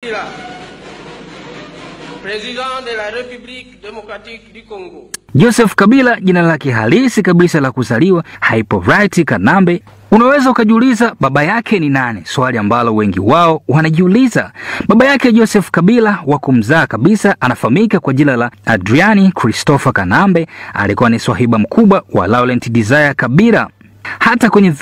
Kabila, président de la République démocratique du Congo. Joseph Kabila, jina lake halisi kabisa la kuzaliwa Hippolyte Kanambe. Unaweza ukajiuliza baba yake ni nani? Swali ambalo wengi wao wanajiuliza. Baba yake Joseph Kabila wa kumzaa kabisa anafahamika kwa jina la Adrian Christopher Kanambe. Alikuwa ni swahiba mkubwa wa Laurent Desire Kabila. Hata kwenye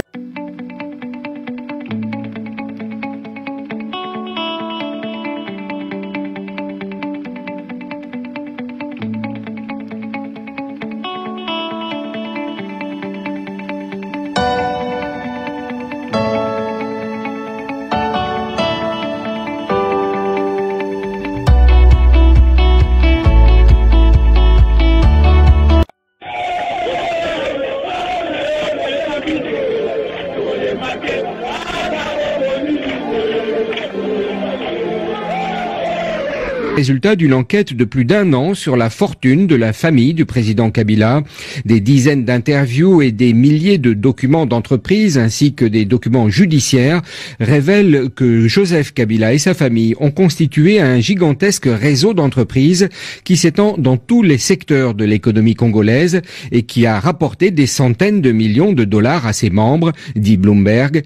Résultat d'une enquête de plus d'1 an sur la fortune de la famille du président Kabila. Des dizaines d'interviews et des milliers de documents d'entreprise ainsi que des documents judiciaires révèlent que Joseph Kabila et sa famille ont constitué un gigantesque réseau d'entreprises qui s'étend dans tous les secteurs de l'économie congolaise et qui a rapporté des centaines de millions de dollars à ses membres, dit Bloomberg.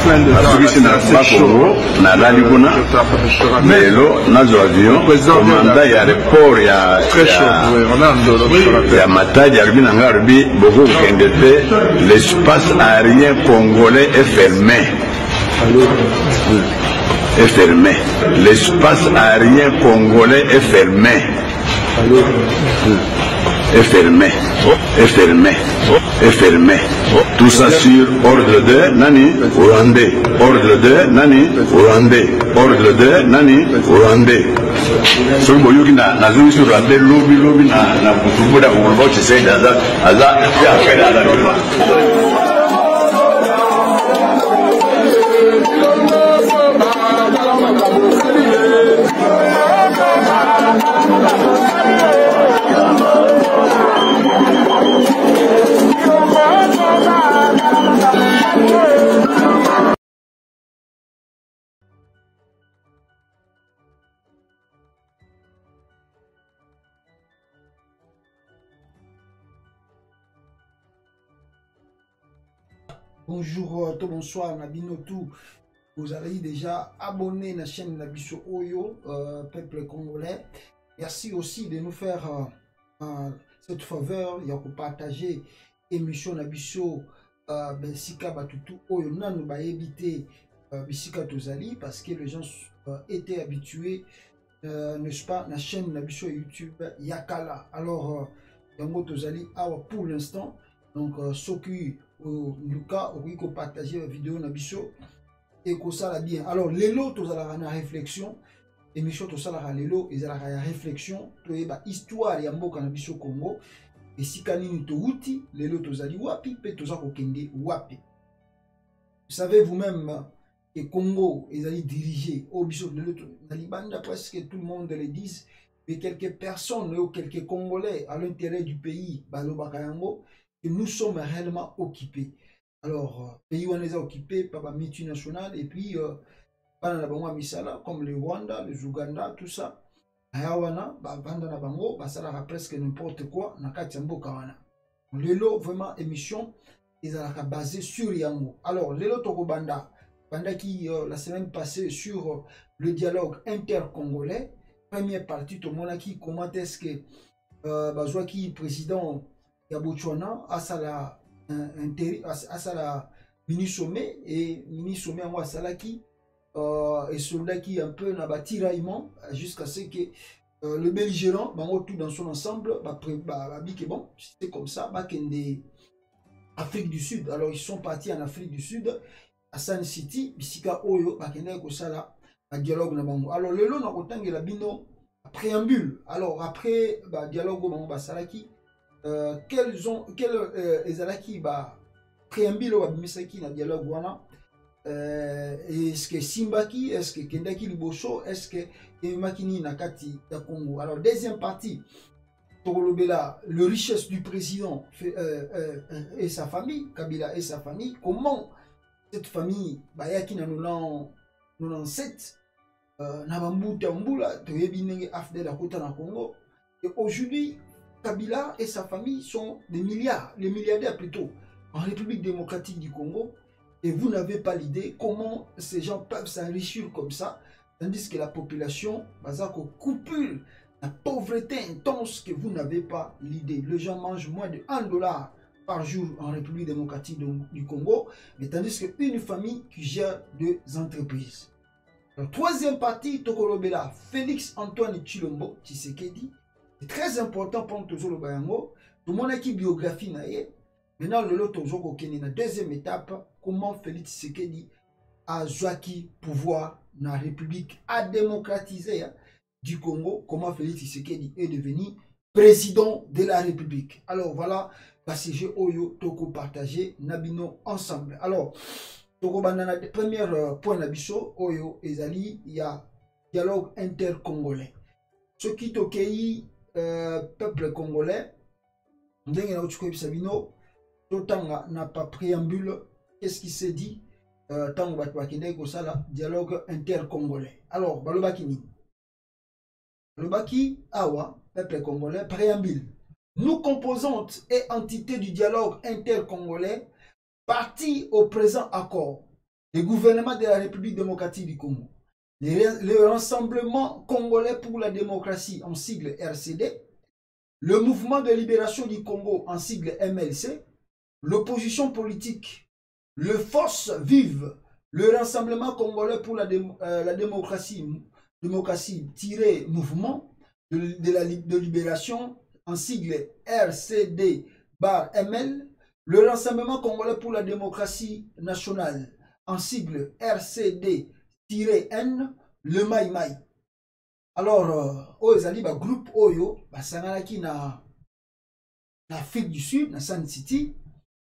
Asubisi na Congo na Laliguna lelo nazo avion komanda ya report ya Matadi albina ngarbi beaucoup kende te l'espace aérien congolais est fermé. Est fermé. L'espace aérien congolais est fermé. Est fermé, est fermé, est fermé. Tout ça sur ordre de Nani Rwandais. Ordre de Nani Rwandais. Ordre de Nani Rwandais. So boyuki na zuri sur Rwandais lobby na kutubuda kuboche senda aza ya kwenda na. Bonjour, bonsoir, Nabino tout. Vous avez déjà abonné à la chaîne Nabiso Oyo, peuple congolais. Merci aussi de nous faire cette faveur. Il y a pour partager l'émission Nabiso Bensika Batutu Oyo. Nous allons éviter Bisika Tozali parce que les gens étaient habitués, n'est-ce pas, la chaîne Nabiso YouTube Yakala. Alors, Yango Tozali pour l'instant. Donc, ce qui Lucas, oui, qu'on partage la vidéo Nabiso et que ça la bien. Alors, les lots, tous à la réflexion, émission tout ça la lélo, ils à la réflexion, tout est histoire et ambo Nabiso Congo. Et si kanini to outi, les lots tous à wapi, pe tous à kokende wapi. Vous savez vous-même que Congo ils allaient diriger au biso de l'autre. Nalibanda presque tout le monde le dise, mais quelques personnes ou quelques Congolais à l'intérieur du pays, Balobakayango. Que nous sommes réellement occupés. Alors, pays où on est occupés par la multinationale et puis, comme le Rwanda, le Ouganda, tout ça. Ayawana, presque n'importe quoi, le lot, vraiment, émission, ils sont basés sur Yango. Alors, le lot Tokobanda, Banda qui, la semaine passée, sur le dialogue inter-congolais, première partie, tout le monde qui, comment est-ce que, Bazouaki, président, Yabouchouana, à la mini-sommet et mini-sommet en Wassalaki et soldat qui un peu n'a pas tiraillement jusqu'à ce que le belligérant, tout dans son ensemble, bon, c'était comme ça, Afrique du Sud. Alors ils sont partis en Afrique du Sud, à San City, Bisika Oyo, Kosala, dialogue na bango. Alors le long, on a la bino préambule. Alors après, dialogue au Bassalaki. Quels ezalaki préambule wa bimisaki na dialogue wana est-ce que simbaki, est-ce que kendaki liboso, est-ce que makini na kati ya Congo. Alors deuxième partie le richesse du président et sa famille, Kabila et sa famille, comment cette famille, Bayaki na 97, Nabambuta Mbula, Toyebinenge Afdel Akota na Congo, et aujourd'hui, Kabila et sa famille sont des milliards, les milliardaires plutôt, en République démocratique du Congo, et vous n'avez pas l'idée comment ces gens peuvent s'enrichir comme ça, tandis que la population, Bazako, coupule, la pauvreté intense que vous n'avez pas l'idée. Les gens mangent moins de $1 par jour en République démocratique du Congo, mais tandis qu'une famille qui gère des entreprises. La troisième partie, Tokolobela, Félix Antoine Tshilombo, Tshisekedi, c'est très important pour nous, Bayango. Tout le monde a qui biographie naïe. Maintenant, le lot Tozo Kenya, la deuxième étape, comment Félix Tshisekedi a joué pouvoir dans la République à démocratiser du Congo, comment Félix Tshisekedi est devenu président de la République. Alors voilà, passage Oyo, Toko partagé, Nabino ensemble. Alors, Toko Banana, premier point Nabiso, Oyo, Ezali, il y a dialogue inter-congolais. Ce qui tokei peuple congolais, Ndenge na Uchko Sabino, Totanga n'a pas préambule, qu'est-ce qui s'est dit, Tango Batwakine, Kosala, dialogue inter-congolais. Alors, Balobakini. Le Baki, Awa, peuple congolais, préambule. Nous, composantes et entités du dialogue inter-congolais, partis au présent accord, le gouvernement de la République démocratique du Congo, le Rassemblement congolais pour la démocratie en sigle RCD, le Mouvement de libération du Congo en sigle MLC, l'opposition politique, le Force vive, le Rassemblement congolais pour la démocratie mouvement de libération en sigle RCD/ML, le Rassemblement congolais pour la démocratie nationale en sigle RCD-N, le Mai Mai. Alors, Oezali, groupe Oyo, Sanganaki na Afrique du Sud, na Sun City,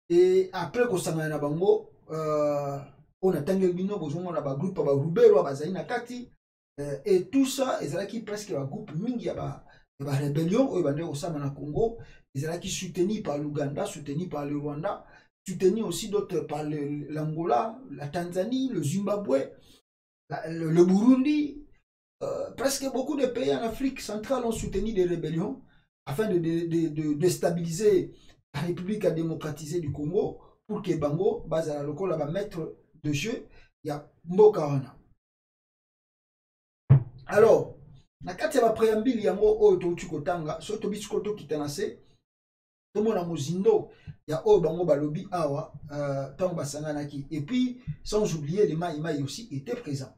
et après qu'on s'en a bango, on a tangué le bino, on a groupe Rubero, Bazali na Kati. Et tout ça, ils ont presque un groupe mingi ya rébellion au na Congo, ils ont soutenu par l'Ouganda, soutenu par le Rwanda, soutenu aussi d'autres par l'Angola, la Tanzanie, le Zimbabwe, le Burundi, presque beaucoup de pays en Afrique centrale ont soutenu des rébellions afin de déstabiliser la République démocratisée du Congo pour que Bango, Bazala Lokola, va maître de jeu, il y a Mbokawana. Alors, na kati ya préambule yango oyo touti kotanga, so to biskoto kitanase, to mona mozindo ya oyo bango balobi awa, tango basanganaki. Et puis, sans oublier les Maïmaï aussi étaient présents.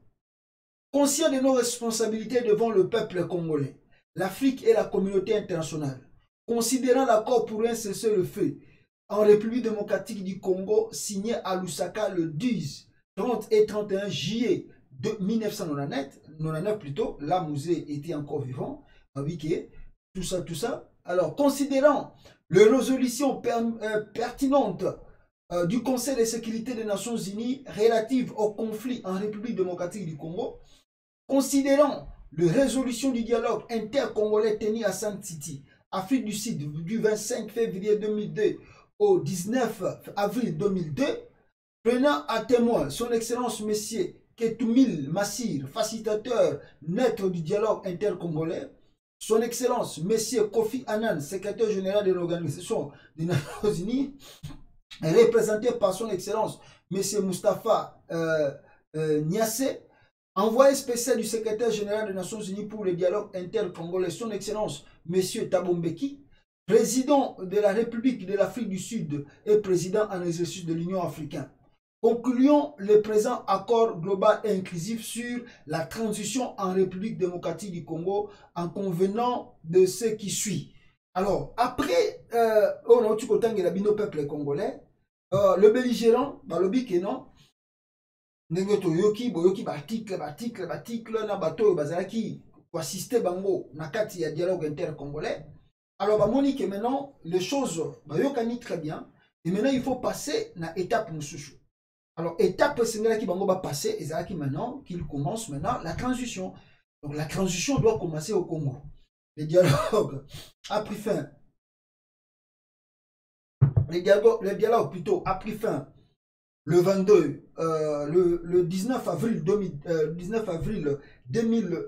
Conscient de nos responsabilités devant le peuple congolais, l'Afrique et la communauté internationale, considérant l'accord pour un cessez-le-feu en République démocratique du Congo signé à Lusaka le 10, 30 et 31 juillet de 1999 plutôt, là Mouzé était encore vivant, tout ça. Alors, considérant les résolutions pertinentes du Conseil de sécurité des Nations Unies relatives au conflit en République démocratique du Congo, considérant les résolutions du dialogue inter-congolais tenu à Sun City, Afrique du Sud, du 25 février 2002 au 19 avril 2002, prenant à témoin son Excellence Messieurs Ketoumil Massir, facilitateur net du dialogue intercongolais, son Excellence Messieurs Kofi Annan, secrétaire général de l'Organisation des Nations Unies, représenté par son Excellence Messieurs Moustapha Niasse, envoyé spécial du secrétaire général des Nations Unies pour le dialogue intercongolais, son Excellence Messieurs Thabo Mbeki, président de la République de l'Afrique du Sud et président en exercice de l'Union africaine. Concluons le présent accord global et inclusif sur la transition en République démocratique du Congo en convenant de ce qui suit. Alors, après, on a eu le peuple congolais, le belligérant, balobi que non, boyoki article na bato bazalaki pour assister bango na kati ya dialogue intercongolais. Alors, bamoni que maintenant les choses bayokani très bien et maintenant il faut passer na étape mususu. Alors, étape qui va passer, et c'est maintenant qu'il commence maintenant la transition. Donc, la transition doit commencer au Congo. le dialogue a pris fin. Le dialogue plutôt a pris fin le 22, le 19 avril 2002.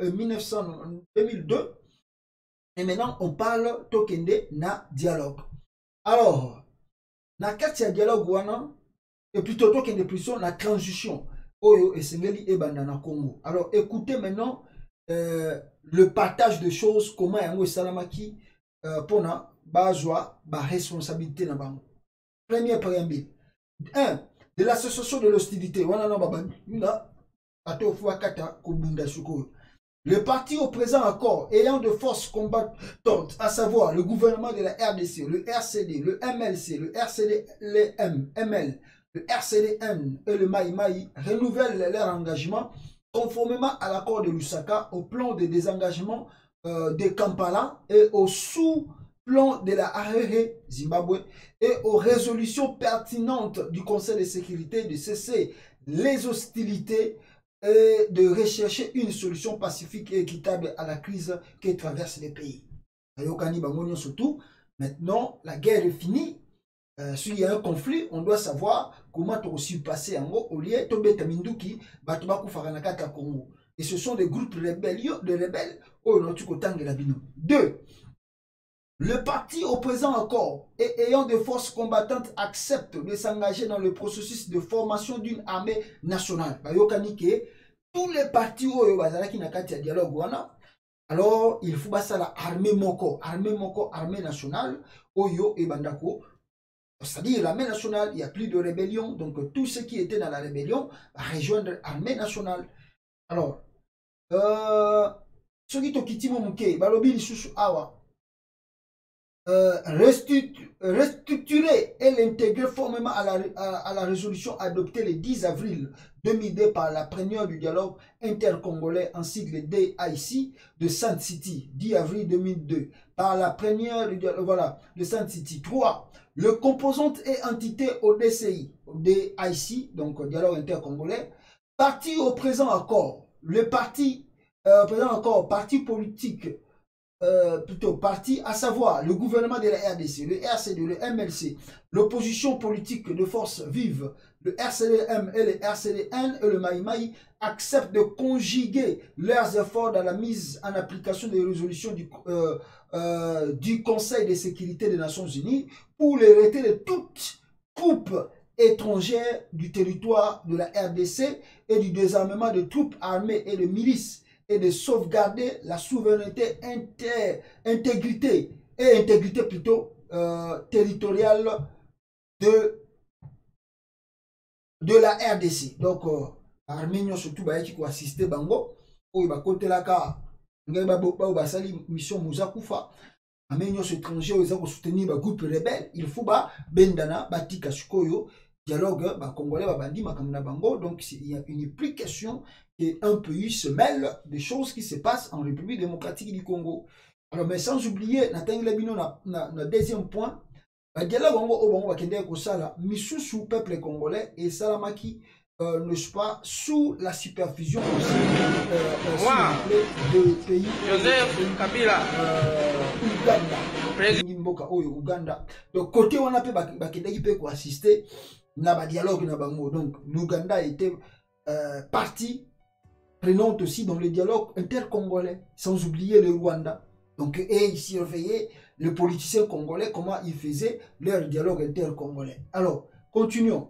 Et maintenant, on parle tokende na dialogue. Alors, na katia dialogue wana, et plutôt tokende plutôt na transition. Oyo esengeli ebanda na Congo. Alors, écoutez maintenant le partage de choses, comment yango salamaki pona bazwa ba responsabilité na bango. Premier préambule. 1. De l'association de l'hostilité. Le parti au présent accord ayant de forces combattantes, à savoir le gouvernement de la RDC, le RCD, le MLC, le RCD-ML, le RCD-N et le Maï-Maï, renouvellent leur engagement conformément à l'accord de Lusaka, au plan de désengagement de Kampala et au sous-plan de la Harare, Zimbabwe, et aux résolutions pertinentes du Conseil de sécurité de cesser les hostilités et de rechercher une solution pacifique et équitable à la crise qui traverse les pays. Surtout, maintenant, la guerre est finie. S'il y a un conflit, on doit savoir comment aussi passer en haut au lieu de Minduki, Batubaku Faranakata Congo. Et ce sont des groupes de rebelles. 2. Le parti au présent accord et ayant des forces combattantes accepte de s'engager dans le processus de formation d'une armée nationale. Tous les partis qui n'ont dialogue, alors il faut passer à la armée moko, armée nationale, Oyo et Bandako. C'est-à-dire l'armée nationale, il n'y a plus de rébellion, donc tous ceux qui étaient dans la rébellion vont rejoindre l'armée nationale. Alors, ceux qui ont quitté mon balobi lisusu awa. Restructurer et l'intégrer formellement à la résolution adoptée le 10 avril 2002 par la plénière du dialogue intercongolais en sigle DIC de Sand City, 10 avril 2002, par la plénière du dialogue, voilà, de Sand City. 3. Le composante et entité au DCI, DIC, donc dialogue intercongolais, parti au présent accord, le parti, parti politique, plutôt parti, à savoir le gouvernement de la RDC, le RCD, le MLC, l'opposition politique de force vive, le RCDM et le RCDN et le Maï-Maï acceptent de conjuguer leurs efforts dans la mise en application des résolutions du Conseil de sécurité des Nations Unies pour le retrait de toute troupe étrangère du territoire de la RDC et du désarmement de troupes armées et de milices, et de sauvegarder la souveraineté, intégrité plutôt territoriale de la RDC. Donc, Arménien surtout qui a assisté Bango, où il va côté la car, il va mission Mouzakufa. Arménien étranger, ils ont soutenu le groupe rebelle. Il faut Bendana, Batika Sukoyo, dialogue, Congolais, Bandi, Makamuna Bango. Donc, il y a une implication et un pays se mêle des choses qui se passent en République démocratique du Congo. Alors, mais sans oublier, le deuxième point, le dialogue au sous peuple congolais et Salamaki, n'est-ce pas, sous la supervision aussi de pays Joseph Kabila, Uganda. Donc, côté on a pu assister à dialogue. Donc, l'Ouganda était partie prenante aussi dans le dialogue intercongolais, sans oublier le Rwanda. Donc, et ils surveillaient les politiciens congolais, comment ils faisaient leur dialogue intercongolais. Alors, continuons.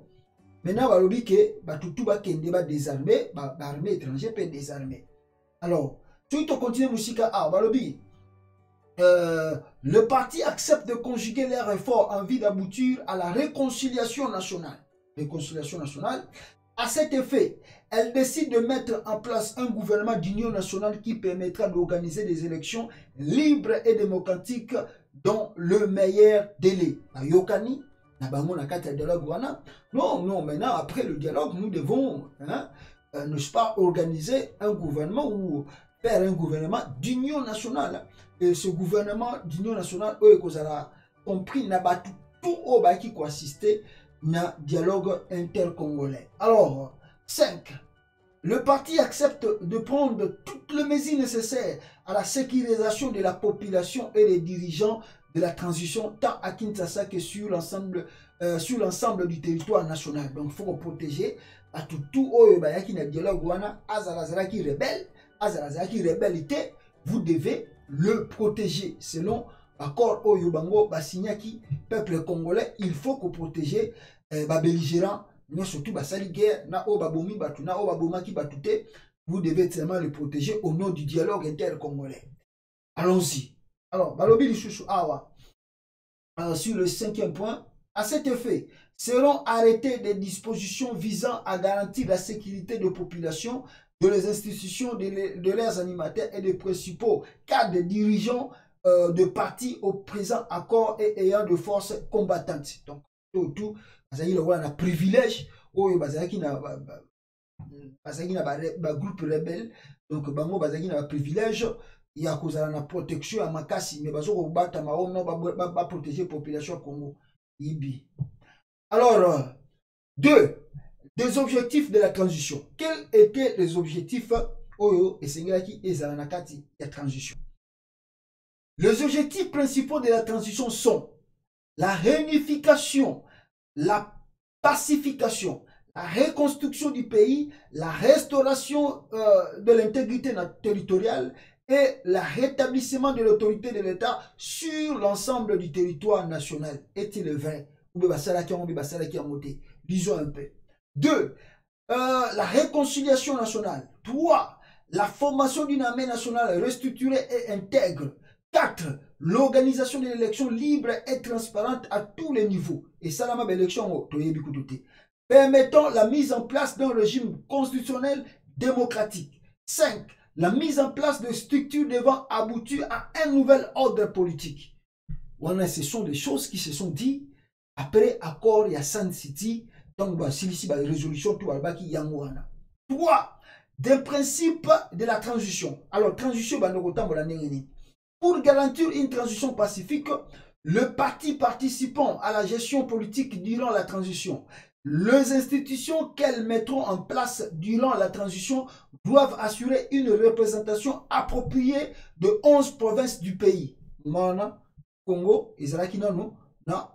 Maintenant, on va dire que tout va désarmer, l'armée étrangère peut désarmer. Alors, si on continue musica, le parti accepte de conjuguer leurs efforts en vue d'aboutir à la réconciliation nationale. Réconciliation nationale. À cet effet, elle décide de mettre en place un gouvernement d'union nationale qui permettra d'organiser des élections libres et démocratiques dans le meilleur délai. Yokani, non, maintenant, après le dialogue, nous devons, n'est-ce pas, organiser un gouvernement ou faire un gouvernement d'union nationale. Et ce gouvernement d'union nationale, vous avez compris, n'a pas tout au bas qui assisté na dialogue intercongolais. Alors, 5. le parti accepte de prendre toutes les mesures nécessaires à la sécurisation de la population et des dirigeants de la transition, tant à Kinshasa que sur l'ensemble du territoire national. Donc, il faut protéger à tout qui na dialogue wana azalazala qui rebelle, rebellité, vous devez le protéger selon accord Oyo Bango Basignaki, peuple congolais, il faut que protéger belligérants, mais surtout basali guerre, na o babomi batu, na o babomaki batute, vous devez tellement le protéger au nom du dialogue inter-congolais. Allons-y. Alors, balobi lisusu awa, sur le 5e point, à cet effet, seront arrêtées des dispositions visant à garantir la sécurité de population, de les institutions, de leurs animateurs et des principaux cadres dirigeants de partis au présent accord et ayant de forces combattantes. Donc, tout, il y a un privilège, il y a un groupe rebelle, donc il y a un privilège, il y a une protection à Makassi, mais il y a protéger la population Congo. Alors, des objectifs de la transition. Quels étaient les objectifs de la transition? Les objectifs principaux de la transition sont la réunification, la pacification, la reconstruction du pays, la restauration de l'intégrité territoriale et le rétablissement de l'autorité de l'État sur l'ensemble du territoire national. Est-il vrai? Disons un peu. 2. La réconciliation nationale. 3. La formation d'une armée nationale restructurée et intègre. 4. L'organisation de l'élection libre et transparente à tous les niveaux. Et ça, la élection, permettant la mise en place d'un régime constitutionnel démocratique. 5. La mise en place de structures devant aboutir à un nouvel ordre politique. Voilà, ce sont des choses qui se sont dites après accord et à Sun City. Donc, si la résolution, tout va qui yangouana. 3. Des principes de la transition. Alors, transition, pour garantir une transition pacifique, le parti participant à la gestion politique durant la transition, les institutions qu'elles mettront en place durant la transition doivent assurer une représentation appropriée de 11 provinces du pays. Mana, Congo, Israël, non,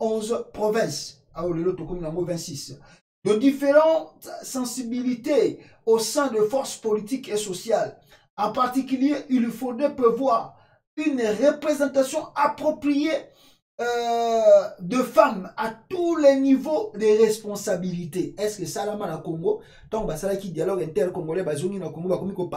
11 provinces. 26. De différentes sensibilités au sein de forces politiques et sociales. En particulier, il faudrait prévoir une représentation appropriée de femmes à tous les niveaux de responsabilité. Est-ce que ça la main à Congo, tant que ça qui dialogue inter-congolais, bazoni na Congo, comme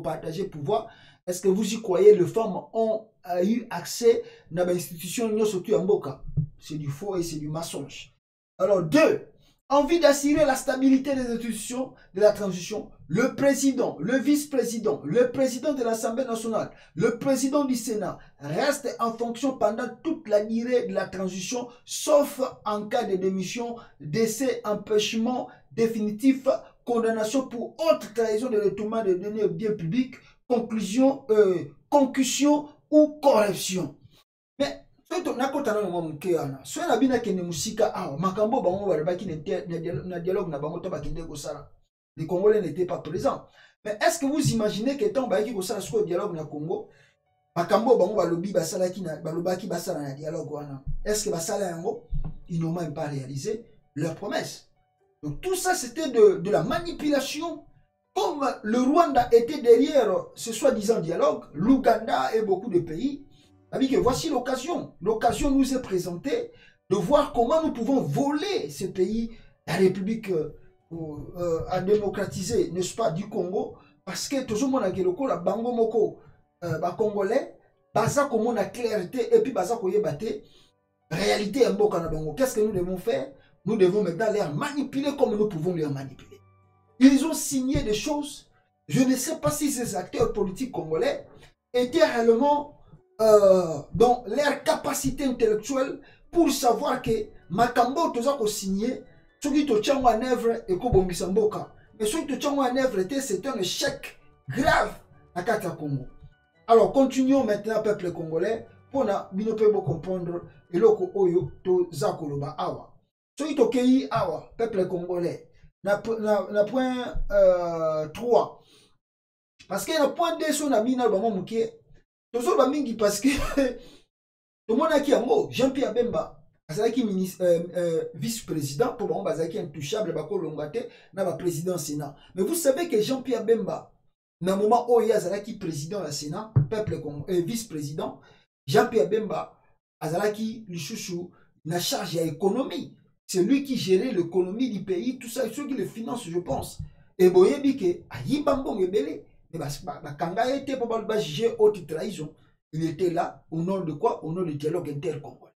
partager pouvoir, est-ce que vous y croyez les femmes ont eu accès à l'institution surtout en Boka? C'est du faux et c'est du mensonge. Alors 2. Envie d'assurer la stabilité des institutions de la transition, le président, le vice-président, le président de l'Assemblée nationale, le président du Sénat restent en fonction pendant toute la durée de la transition, sauf en cas de démission, décès, empêchement définitif, condamnation pour autre trahison de détournement de données bien publics, concussion ou corruption. Mais les Congolais n'étaient pas présents. Mais est-ce que vous imaginez que tant que vous avez dialogue na Congo, est-ce que ils n'ont même pas réalisé leurs promesses? Donc tout ça c'était de la manipulation. Comme le Rwanda était derrière ce soi-disant dialogue, l'Ouganda et beaucoup de pays, que voici l'occasion. L'occasion nous est présentée de voir comment nous pouvons voler ce pays, la République à démocratiser, n'est-ce pas, du Congo, parce que tout le monde a dit que Bango Moko, Congolais, baza comme on a clarté et puis baza koye bate réalité en Boka na Bango. Qu'est-ce que nous devons faire? Nous devons maintenant les manipuler comme nous pouvons les manipuler. Ils ont signé des choses. Je ne sais pas si ces acteurs politiques congolais étaient réellement dans leur capacité intellectuelle pour savoir que Makambo toza ko signé, ce qui to tchango en œuvre et ko bombisa mboka. Mais ce qui to tchango en œuvre c'est un échec grave à Kata Congo. Alors continuons maintenant peuple congolais pour na bino pe bo comprendre eloko oyo to zakoloba awa. Ce qui to kei awa peuple congolais. na point 3. Parce que na point 2 so na bina ba momuke tozo ba mingi parce que tout le monde a qui yango Jean-Pierre Bemba azalaki vice-président pour ba bazaki intouchable ba kolongate na ba président Sénat. Mais vous savez que Jean-Pierre Bemba na moment où il y a azalaki président du Sénat, peuple vice-président, Jean-Pierre Bemba azalaki lisusu na charge à économie. C'est lui qui gérait l'économie du pays, tout ça, ceux qui le financent, je pense. Et boyebi ke ayibambo ngebele mais kanga était pour juger haute trahison. Il était là au nom de quoi? Au nom du dialogue intercongolais.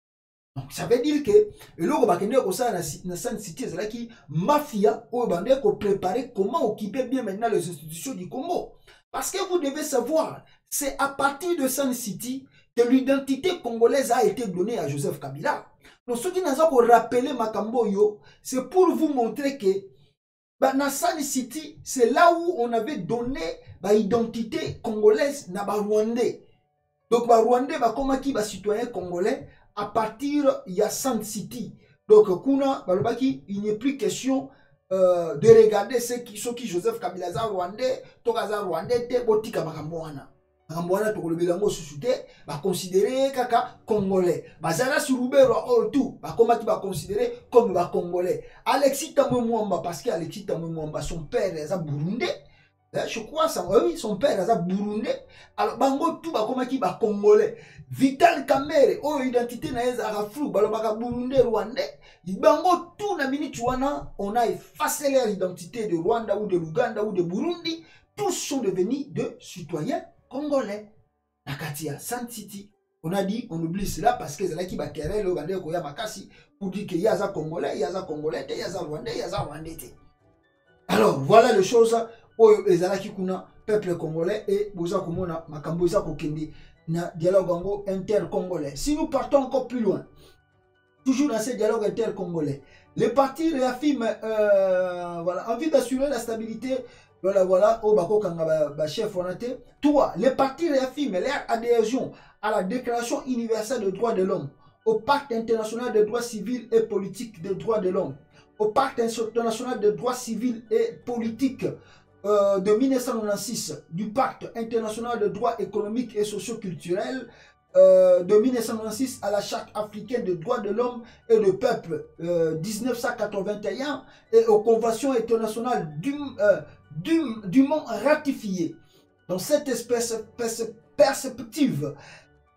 Donc ça veut dire que le logo bakende ko ça na Sun City c'est qui mafia ou bande ko préparer comment occuper bien maintenant les institutions du Congo. Parce que vous devez savoir, c'est à partir de Sun City que l'identité congolaise a été donnée à Joseph Kabila. Donc ce qui nous a rappelé Makambo yo, c'est pour vous montrer que dans Sun City, c'est là où on avait donné l'identité congolaise na Rwandais. Donc Rwandais comme qui citoyen congolais à partir il y a Sun City. Donc kuna il n'est plus question de regarder ceux qui Joseph Kabila za Rwandais, tokaza Rwandais te botika makamboana. Makamboana to kolobelango susute ba considérer kaka congolais. Bazala surubero tout ba comment qui va considérer comme ba congolais. Alexis Tambwe Mwamba parce que Alexis Tambwe Mwamba son père est à Burundi. Je crois ça, oui, son père est à Burundi. Alors bango tout ba comment qui va congolais. Vital Kamerhe, oh identité na ezara flou, balobaka Burundi Rwandais. Bango tout na minute wana, on a effacé leur identité de Rwanda ou de l'Ouganda ou de Burundi. Tous sont devenus de citoyens congolais. Nakatia Sun City. On a dit, on oublie cela parce que c'est là qui va querer le Rwandais Koya Makasi pour dire qu'il y a ça congolais, il y a ça congolais, il y a ça Rwandais, il y a ça Rwandais. Alors voilà les choses. Les Alaki Kuna, peuple congolais et Boza Komona, Makamboza Kokende, na dialogue inter-congolais. Si nous partons encore plus loin, toujours dans ce dialogue inter-congolais, les partis réaffirment, voilà, envie d'assurer la stabilité, voilà, au Bako Kanga chef Onate. Toi, les partis réaffirment leur adhésion à la Déclaration universelle des droits de l'homme, au Pacte international des droits civils et politiques des droits de l'homme, au Pacte international des droits civils et politiques de 1996, du Pacte international de droits économiques et socio-culturels de 1996 à la Charte africaine des droits de l'homme et du peuple 1981 et aux conventions internationales dûment ratifiées. Dans cette perspective,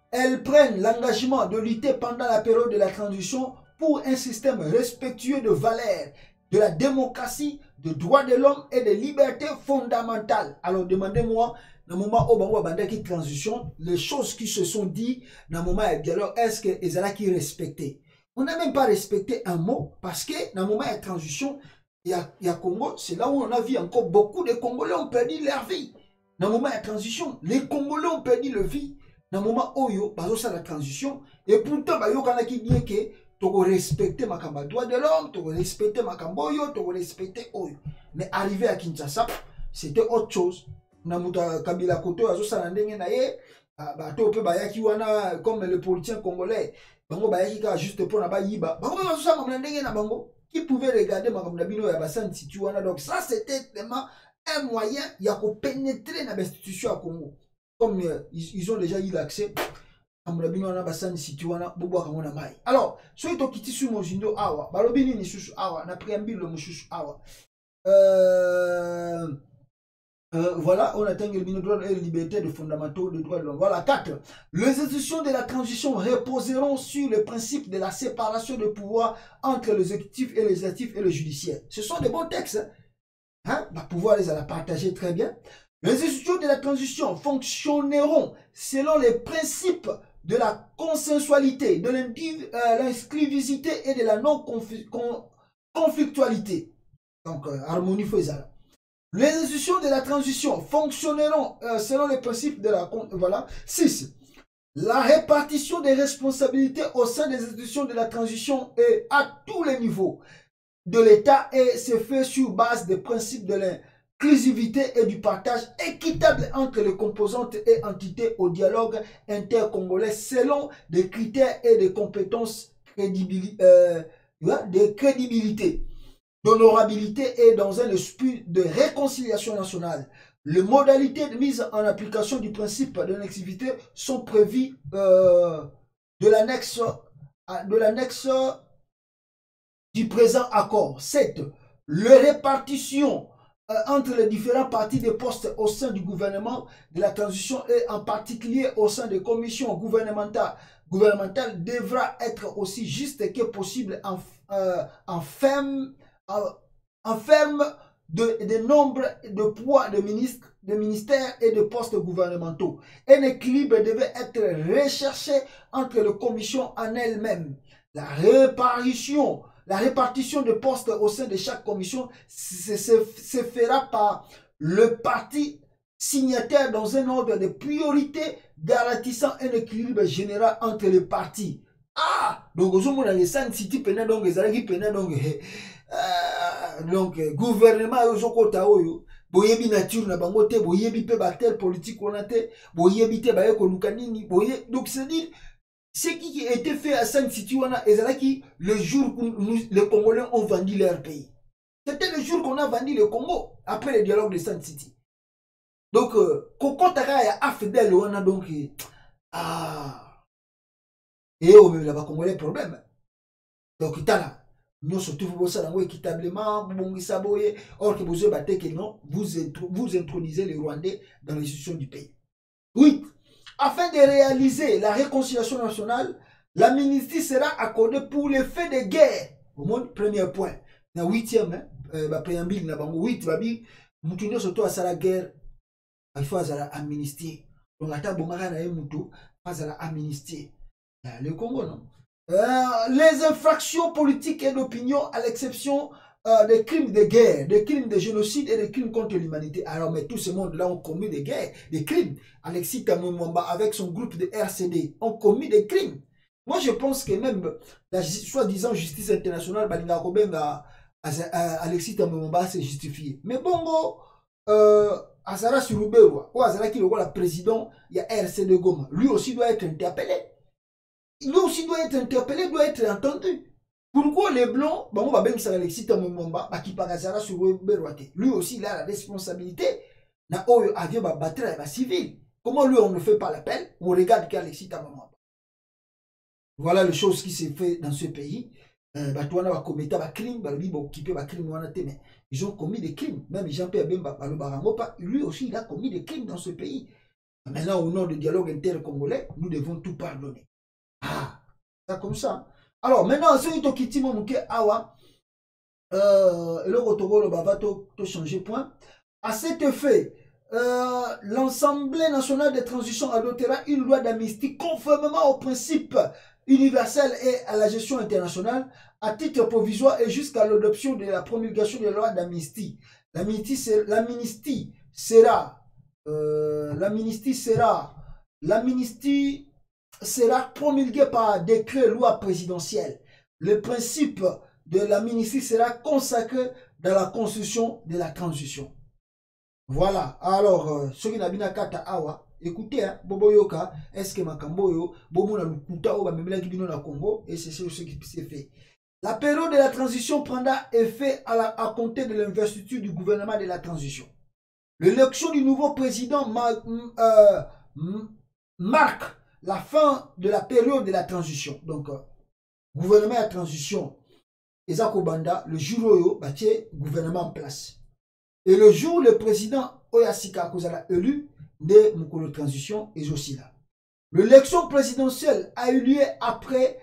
elles prennent l'engagement de lutter pendant la période de la transition pour un système respectueux de valeurs, de la démocratie, de droits de l'homme et des libertés fondamentales. Alors demandez-moi, dans le moment où on a une transition, les choses qui se sont dites dans le moment de dialogue, est-ce que les gens qui respectaient? On n'a même pas respecté un mot parce que dans le moment de transition, il y a Congo, c'est là où on a vu encore beaucoup de Congolais ont perdu leur vie. Dans le moment de transition, les Congolais ont perdu leur vie. Dans le moment où il y a la transition, et pourtant, il y a qui dit que tu respecter ma droit de l'homme, tu respecter ma camboyo, tu respecter oyo. Mais arrivé à Kinshasa, c'était autre chose. Namuta Kabila Koto azosa ndenge na ye, bato pe bayaki wana comme le politicien congolais. Bango bayaki ka juste pour na ba yiba. Bango azosa ma ndenge na bango qui pouvait regarder ma comme bino ya basan City wana. Donc ça c'était vraiment un moyen ya ko pénétrer na institution à Congo. Comme ils ont déjà eu l'accès. Alors, soit to kiti su mozindo awa, balobini ni susu awa, na préambule le susu awa. Voilà, on atteint le droit et la liberté de fondamentaux de droits de l'homme. Voilà, 4. Les institutions de la transition reposeront sur le principe de la séparation de pouvoir entre l'exécutif et le législatif et le judiciaire. Ce sont des bons textes. Hein? Bah, pouvoir les a partagé très bien. Les institutions de la transition fonctionneront selon les principes de la consensualité, de l'inclusivité et de la non-conflictualité. Donc, harmonie faisable. Les institutions de la transition fonctionneront selon les principes de la... Voilà. 6. La répartition des responsabilités au sein des institutions de la transition est à tous les niveaux de l'État et se fait sur base des principes de l'inclusivité et du partage équitable entre les composantes et entités au dialogue intercongolais selon des critères et des compétences de crédibilité. d'honorabilité et dans un esprit de réconciliation nationale. Les modalités de mise en application du principe de l'annexivité sont prévues de l'annexe du présent accord. 7. La répartition entre les différents partis de postes au sein du gouvernement de la transition et en particulier au sein des commissions gouvernementales devra être aussi juste que possible en ferme de nombre de poids de ministères et de postes gouvernementaux. Un équilibre devait être recherché entre les commissions en elles-mêmes. La répartition de postes au sein de chaque commission se fera par le parti signataire dans un ordre de priorité garantissant un équilibre général entre les partis. Ah, donc au moment où Sun City pena donc ezalaki pena donc gouvernement ozokota oyo boyebi nature na bango te, boyebi pe batel politique on a te, boyebi te baye koluka nini boye, donc c'est dire ce qui a été fait à Sun City wana ezalaki le jour où les Congolais ont vendu leur pays. C'était le jour qu'on a vendu le Congo après le dialogue de Sun City. Donc kokotaka ya afdel wana donc et au même là-bas Congolais problème. Donc itala nous surtout vous ça dans équitablement bongisa boye or que vous battez que non vous intronisez les Rwandais dans les institutions du pays. 8. Afin de réaliser la réconciliation nationale, l'amnistie sera accordée pour les faits de guerre. Au moins, premier point. Na 8e, préambule na bango 8 babi mutunyo surtout à la guerre, il faut à la amnistie. Donc ata bomara na mutu, à la amnistie. Le Congo non. Les infractions politiques et d'opinion à l'exception des crimes de guerre, des crimes de génocide et des crimes contre l'humanité. Alors, mais tout ce monde-là ont commis des guerres, des crimes. Alexis Tamumwamba, avec son groupe de RCD, ont commis des crimes. Moi, je pense que même la soi-disant justice internationale, Alexis Tamumwamba s'est justifié. Mais bongo, Azara Surubewa, ou Azara qui est le président, il y a RCD Goma. Lui aussi doit être interpellé. Lui aussi doit être interpellé, doit être entendu. Pourquoi les Blancs, lui aussi il a la responsabilité. Comment lui on ne fait pas l'appel? On regarde qu'Alexis Tamamamba. Voilà les choses qui s'est fait dans ce pays. Ils ont commis des crimes. Même Jean-Pierre Bemba, lui aussi il a commis des crimes dans ce pays. Maintenant, au nom du dialogue inter-congolais, nous devons tout pardonner. Ah, c'est comme ça. Alors maintenant, ce qui est qui awa, le rotogolo va te changer point. À cet effet, l'Assemblée nationale de transition adoptera une loi d'amnistie conformément aux principes universels et à la gestion internationale à titre provisoire et jusqu'à l'adoption de la promulgation de la loi d'amnistie. L'amnistie sera promulguée par décret loi présidentielle. Le principe de l'amnistie sera consacré dans la constitution de la transition. Voilà. Alors, ce qui n'a bien kata awa, écoutez, hein, Bobo Yoka, est-ce que Makamboyo, Bobo na lukuta oba memela kibino na Congo, et c'est ce qui s'est fait. La période de la transition prendra effet à compter de l'investiture du gouvernement de la transition. L'élection du nouveau président marque la fin de la période de la transition. Donc, gouvernement de la transition, Ezako Banda, le jour où il y a gouvernement en place. Et le jour où le président Oyasika Kozala élu, de Mukolo transition est aussi là. L'élection présidentielle a eu lieu après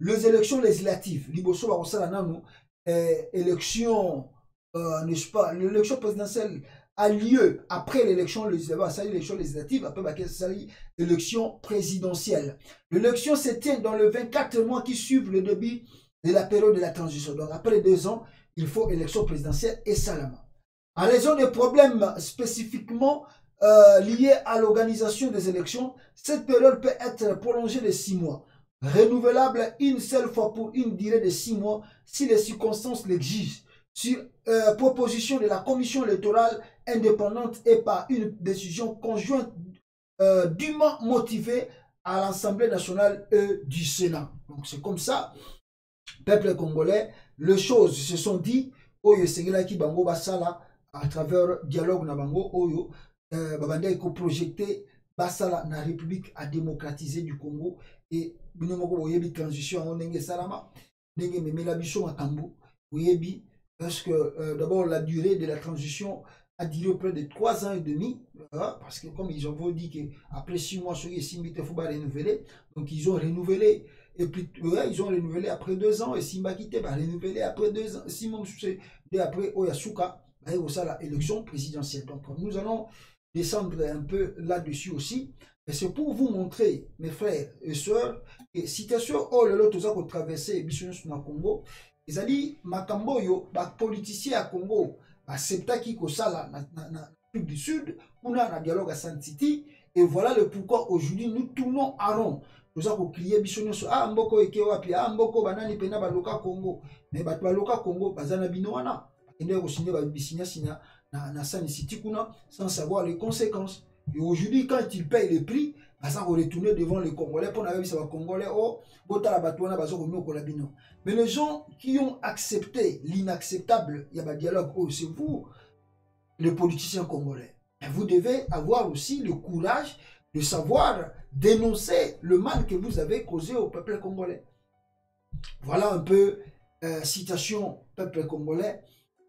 les élections législatives. Liboso Barosala Nano, élection, n'est-ce pas, l'élection présidentielle a lieu après l'élection législative, après l'élection présidentielle. L'élection se tient dans les 24 mois qui suivent le début de la période de la transition. Donc après 2 ans, il faut élection présidentielle et Salama. En raison des problèmes spécifiquement liés à l'organisation des élections, cette période peut être prolongée de 6 mois, renouvelable une seule fois pour une durée de 6 mois si les circonstances l'exigent, sur proposition de la commission électorale indépendante et par une décision conjointe dûment motivée à l'Assemblée nationale et du Sénat. Donc c'est comme ça. peuple congolais, les choses se sont dit, Oyo Sengela qui bango basala à travers dialogue na bango, Oyo, babanda eko projeté basala na République à démocratiser du Congo et binomoko boyebi transition en nenge salama, nenge memela biso makambo, boyebi parce que d'abord la durée de la transition a duré près de 3 ans et demi, parce que comme ils ont dit qu'après 6 mois, il faut renouveler, donc ils ont renouvelé, et puis ils ont renouvelé après 2 ans, et Simba Kité va renouveler après 2 ans, 6 mois, après Oyasuka, ça la élection présidentielle. Donc nous allons descendre un peu là-dessus aussi, et c'est pour vous montrer, mes frères et sœurs, que situation, oh le tout ça qu'on traversait, dans le Congo, ils ont dit, makambo yo, politicien à Congo, acceptaki kosala na Afrique du Sud, on a un dialogue à San City, et voilà le pourquoi aujourd'hui nous tournons à rond. Nous avons crié bisonyo so ah mboko ekewapi ah mboko banani pena baloka Congo, mais baloka Congo bazana binoana, ende ko signer ba bisinya sinya na San City kuna sans savoir les conséquences. Et aujourd'hui quand ils payent le prix, ça va retourner devant les Congolais pour n'avoir ça Congolais oh bota batouana bazo ko ko la bino. Mais les gens qui ont accepté l'inacceptable, il y a un dialogue, oh, c'est vous, les politiciens congolais. Mais vous devez avoir aussi le courage de savoir dénoncer le mal que vous avez causé au peuple congolais. Voilà un peu citation peuple congolais.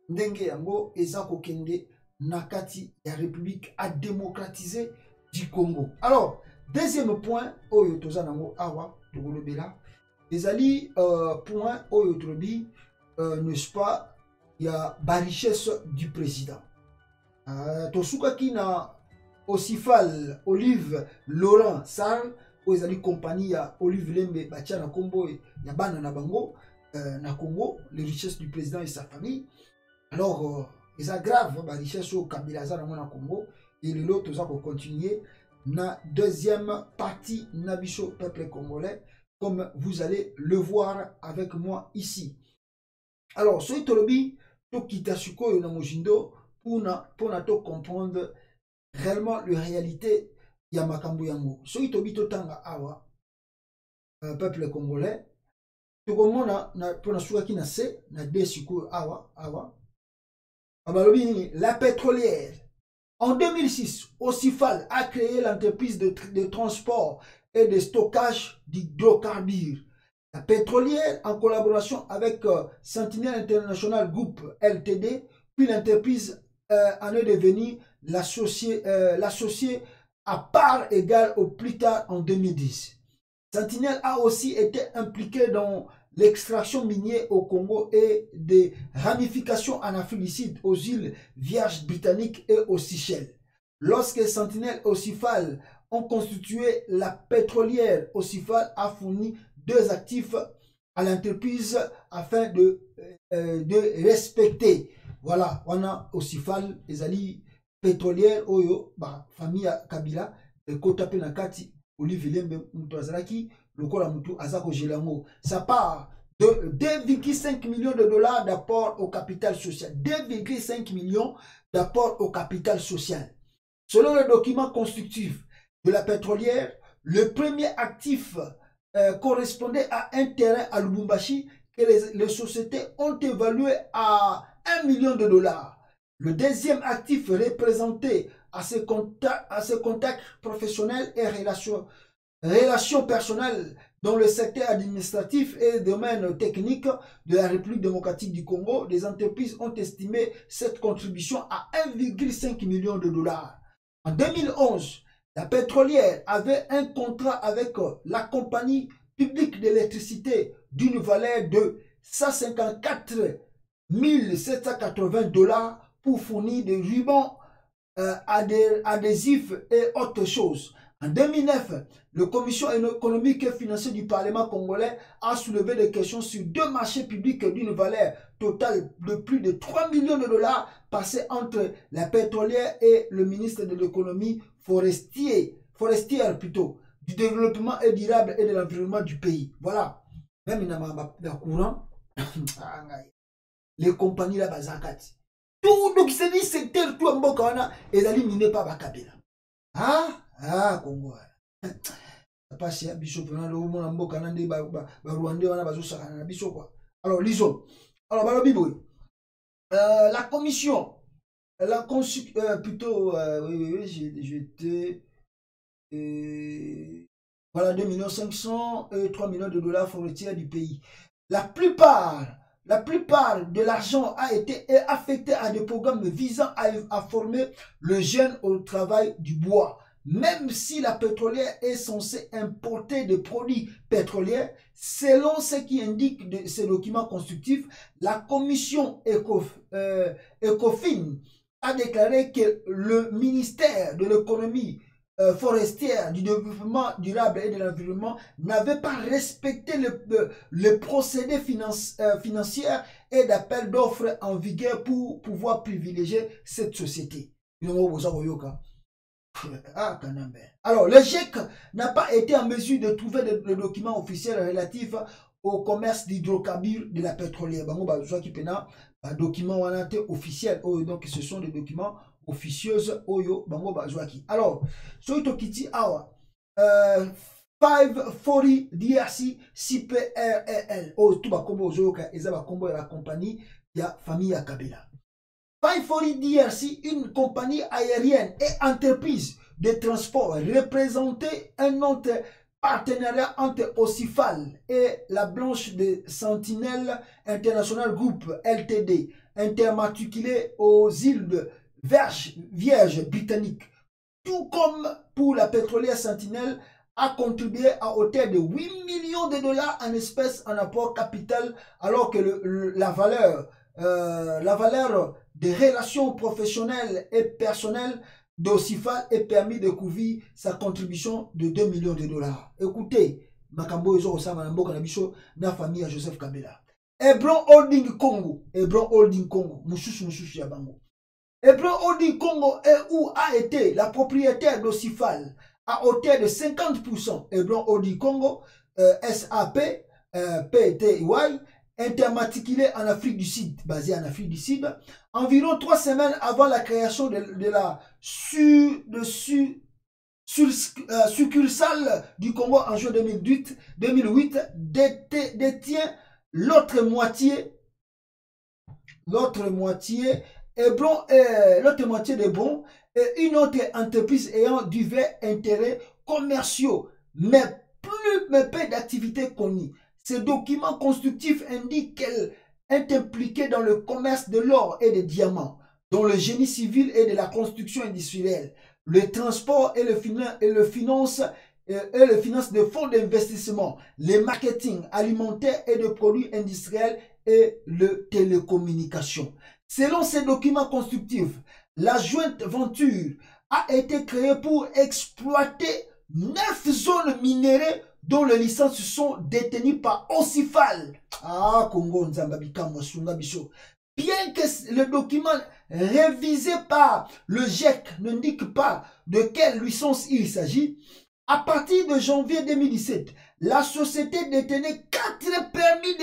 Ndenge yango eza kokende nakati ya République à démocratiser du Congo. Alors, deuxième point, oyo tozanango awa togolobela. Les alliés, point Oyotrobi, n'est-ce pas, il y a la richesse du président. Tosuka qui na Osifal, Olive, Laurent, Sarl, les alliés compagnie à Olive Lembe, Batia na Combo, ya Bana na Bango, na Congo, les richesses du président et sa famille. Alors, ils aggravent la richesse au Kabila na Congo, et le lot, tout pour continuer. Na deuxième partie, Nabicho, peuple congolais, comme vous allez le voir avec moi ici. Alors, ce tolobi, to kitasuko yo na mojindo pour comprendre réellement la réalité ya makambo yango. Ce tobi to tanga awa peuple congolais. To komona na pona suka ki na se na desiko awa. Abalobi la pétrolière. En 2006, Osifal a créé l'entreprise de transport et de stockage d'hydrocarbures. La pétrolière, en collaboration avec Sentinel International Group LTD, puis l'entreprise en est devenue l'associé à part égale au plus tard en 2010. Sentinel a aussi été impliqué dans l'extraction minière au Congo et des ramifications en Afrique du Sud, aux îles Vierges britanniques et aux Seychelles. Lorsque Sentinel Osifal ont constitué la pétrolière, Osifal a fourni 2 actifs à l'entreprise afin de respecter. Voilà, on a Osifal, les alliés pétrolières, Oyo, famille Kabila, Kotape Nakati, Olive Lembe Mutazaraki, Lokola Mutu Azako Gelango. Ça part de 2,5 millions de dollars d'apport au capital social. 2,5 millions d'apport au capital social. Selon le document constitutif de la pétrolière, le premier actif correspondait à un terrain à Lubumbashi que les sociétés ont évalué à 1 million de dollars. Le deuxième actif représentait à ses contacts professionnels et relations personnelles dans le secteur administratif et domaine technique de la République démocratique du Congo. Les entreprises ont estimé cette contribution à 1,5 million de dollars. En 2011, la pétrolière avait un contrat avec la compagnie publique d'électricité d'une valeur de 154 780 dollars pour fournir des rubans adhésifs et autres choses. En 2009, la Commission économique et financière du Parlement congolais a soulevé des questions sur 2 marchés publics d'une valeur totale de plus de 3 millions de dollars passés entre la pétrolière et le ministre de l'économie forestière plutôt, du développement durable et de l'environnement du pays. Voilà. Même dans le courant, les compagnies là, bazakati. Tout, donc c'est dit secteur, tout en bokana, et les miné pas Bakabila. Ah, Congo. passe à biso pendant le moment en mboka nande ba Rwandais wana bazo sakana na biso quoi. Alors lisons. Alors balobi boy. La commission plutôt oui j'étais voilà 2 500 000 et 3 millions de dollars forestiers du pays. La plupart de l'argent a été affecté à des programmes visant à former le jeune au travail du bois. Même si la pétrolière est censée importer des produits pétroliers, selon ce qui indique de ces documents constructifs, la commission ECOFIN a déclaré que le ministère de l'économie forestière, du développement durable et de l'environnement n'avait pas respecté le procédé financier et d'appel d'offres en vigueur pour pouvoir privilégier cette société. Alors, le GIEC n'a pas été en mesure de trouver le document officiel relatif au commerce d'hydrocarbures de la pétrolière. Document officiel, donc ce sont des documents officieuses oyo bango bazwaki. Alors soito kiti awa 540 DRC CPREL tout ba kombo ozoyoka eza ba kombo ya la compagnie ya famille ya Kabila. 540 DRC, une compagnie aérienne et entreprise de transport, représentait un autre partenariat entre Ocifal et la Blanche de Sentinelle International Group LTD, intermatriculé aux îles de Vierge britannique. Tout comme pour la pétrolière Sentinelle, a contribué à hauteur de 8 millions de dollars en espèces en apport capital, alors que la valeur des relations professionnelles et personnelles d'Ocifal est permis de couvrir sa contribution de 2 millions de dollars. Écoutez, Makambo Ezo Osama Namboka Nabiso, na famille à Joseph Kabila. Hebron Holding Congo, Moussous Yabango. Hebron Holding Congo où a été la propriétaire d'Ocifal à hauteur de 50%. Hebron Holding Congo, SAP, PTY, intermatriculé en Afrique du Sud, basé en Afrique du Sud, environ 3 semaines avant la création de la succursale du Congo en juin 2008 détient l'autre moitié de Hebron et une autre entreprise ayant divers intérêts commerciaux, mais peu d'activités connues. Ces documents constructifs indiquent qu'elle est impliquée dans le commerce de l'or et des diamants, dans le génie civil et de la construction industrielle, le transport et le finance de fonds d'investissement, le marketing alimentaire et de produits industriels et le télécommunications. Selon ces documents constructifs, la jointe venture a été créée pour exploiter 9 zones minérées dont les licences sont détenues par Ocifal. Ah, Congo Nzambabika Mosunga Biso. Bien que le document révisé par le GIEC n'indique pas de quelle licence il s'agit, à partir de janvier 2017, la société détenait 4 permis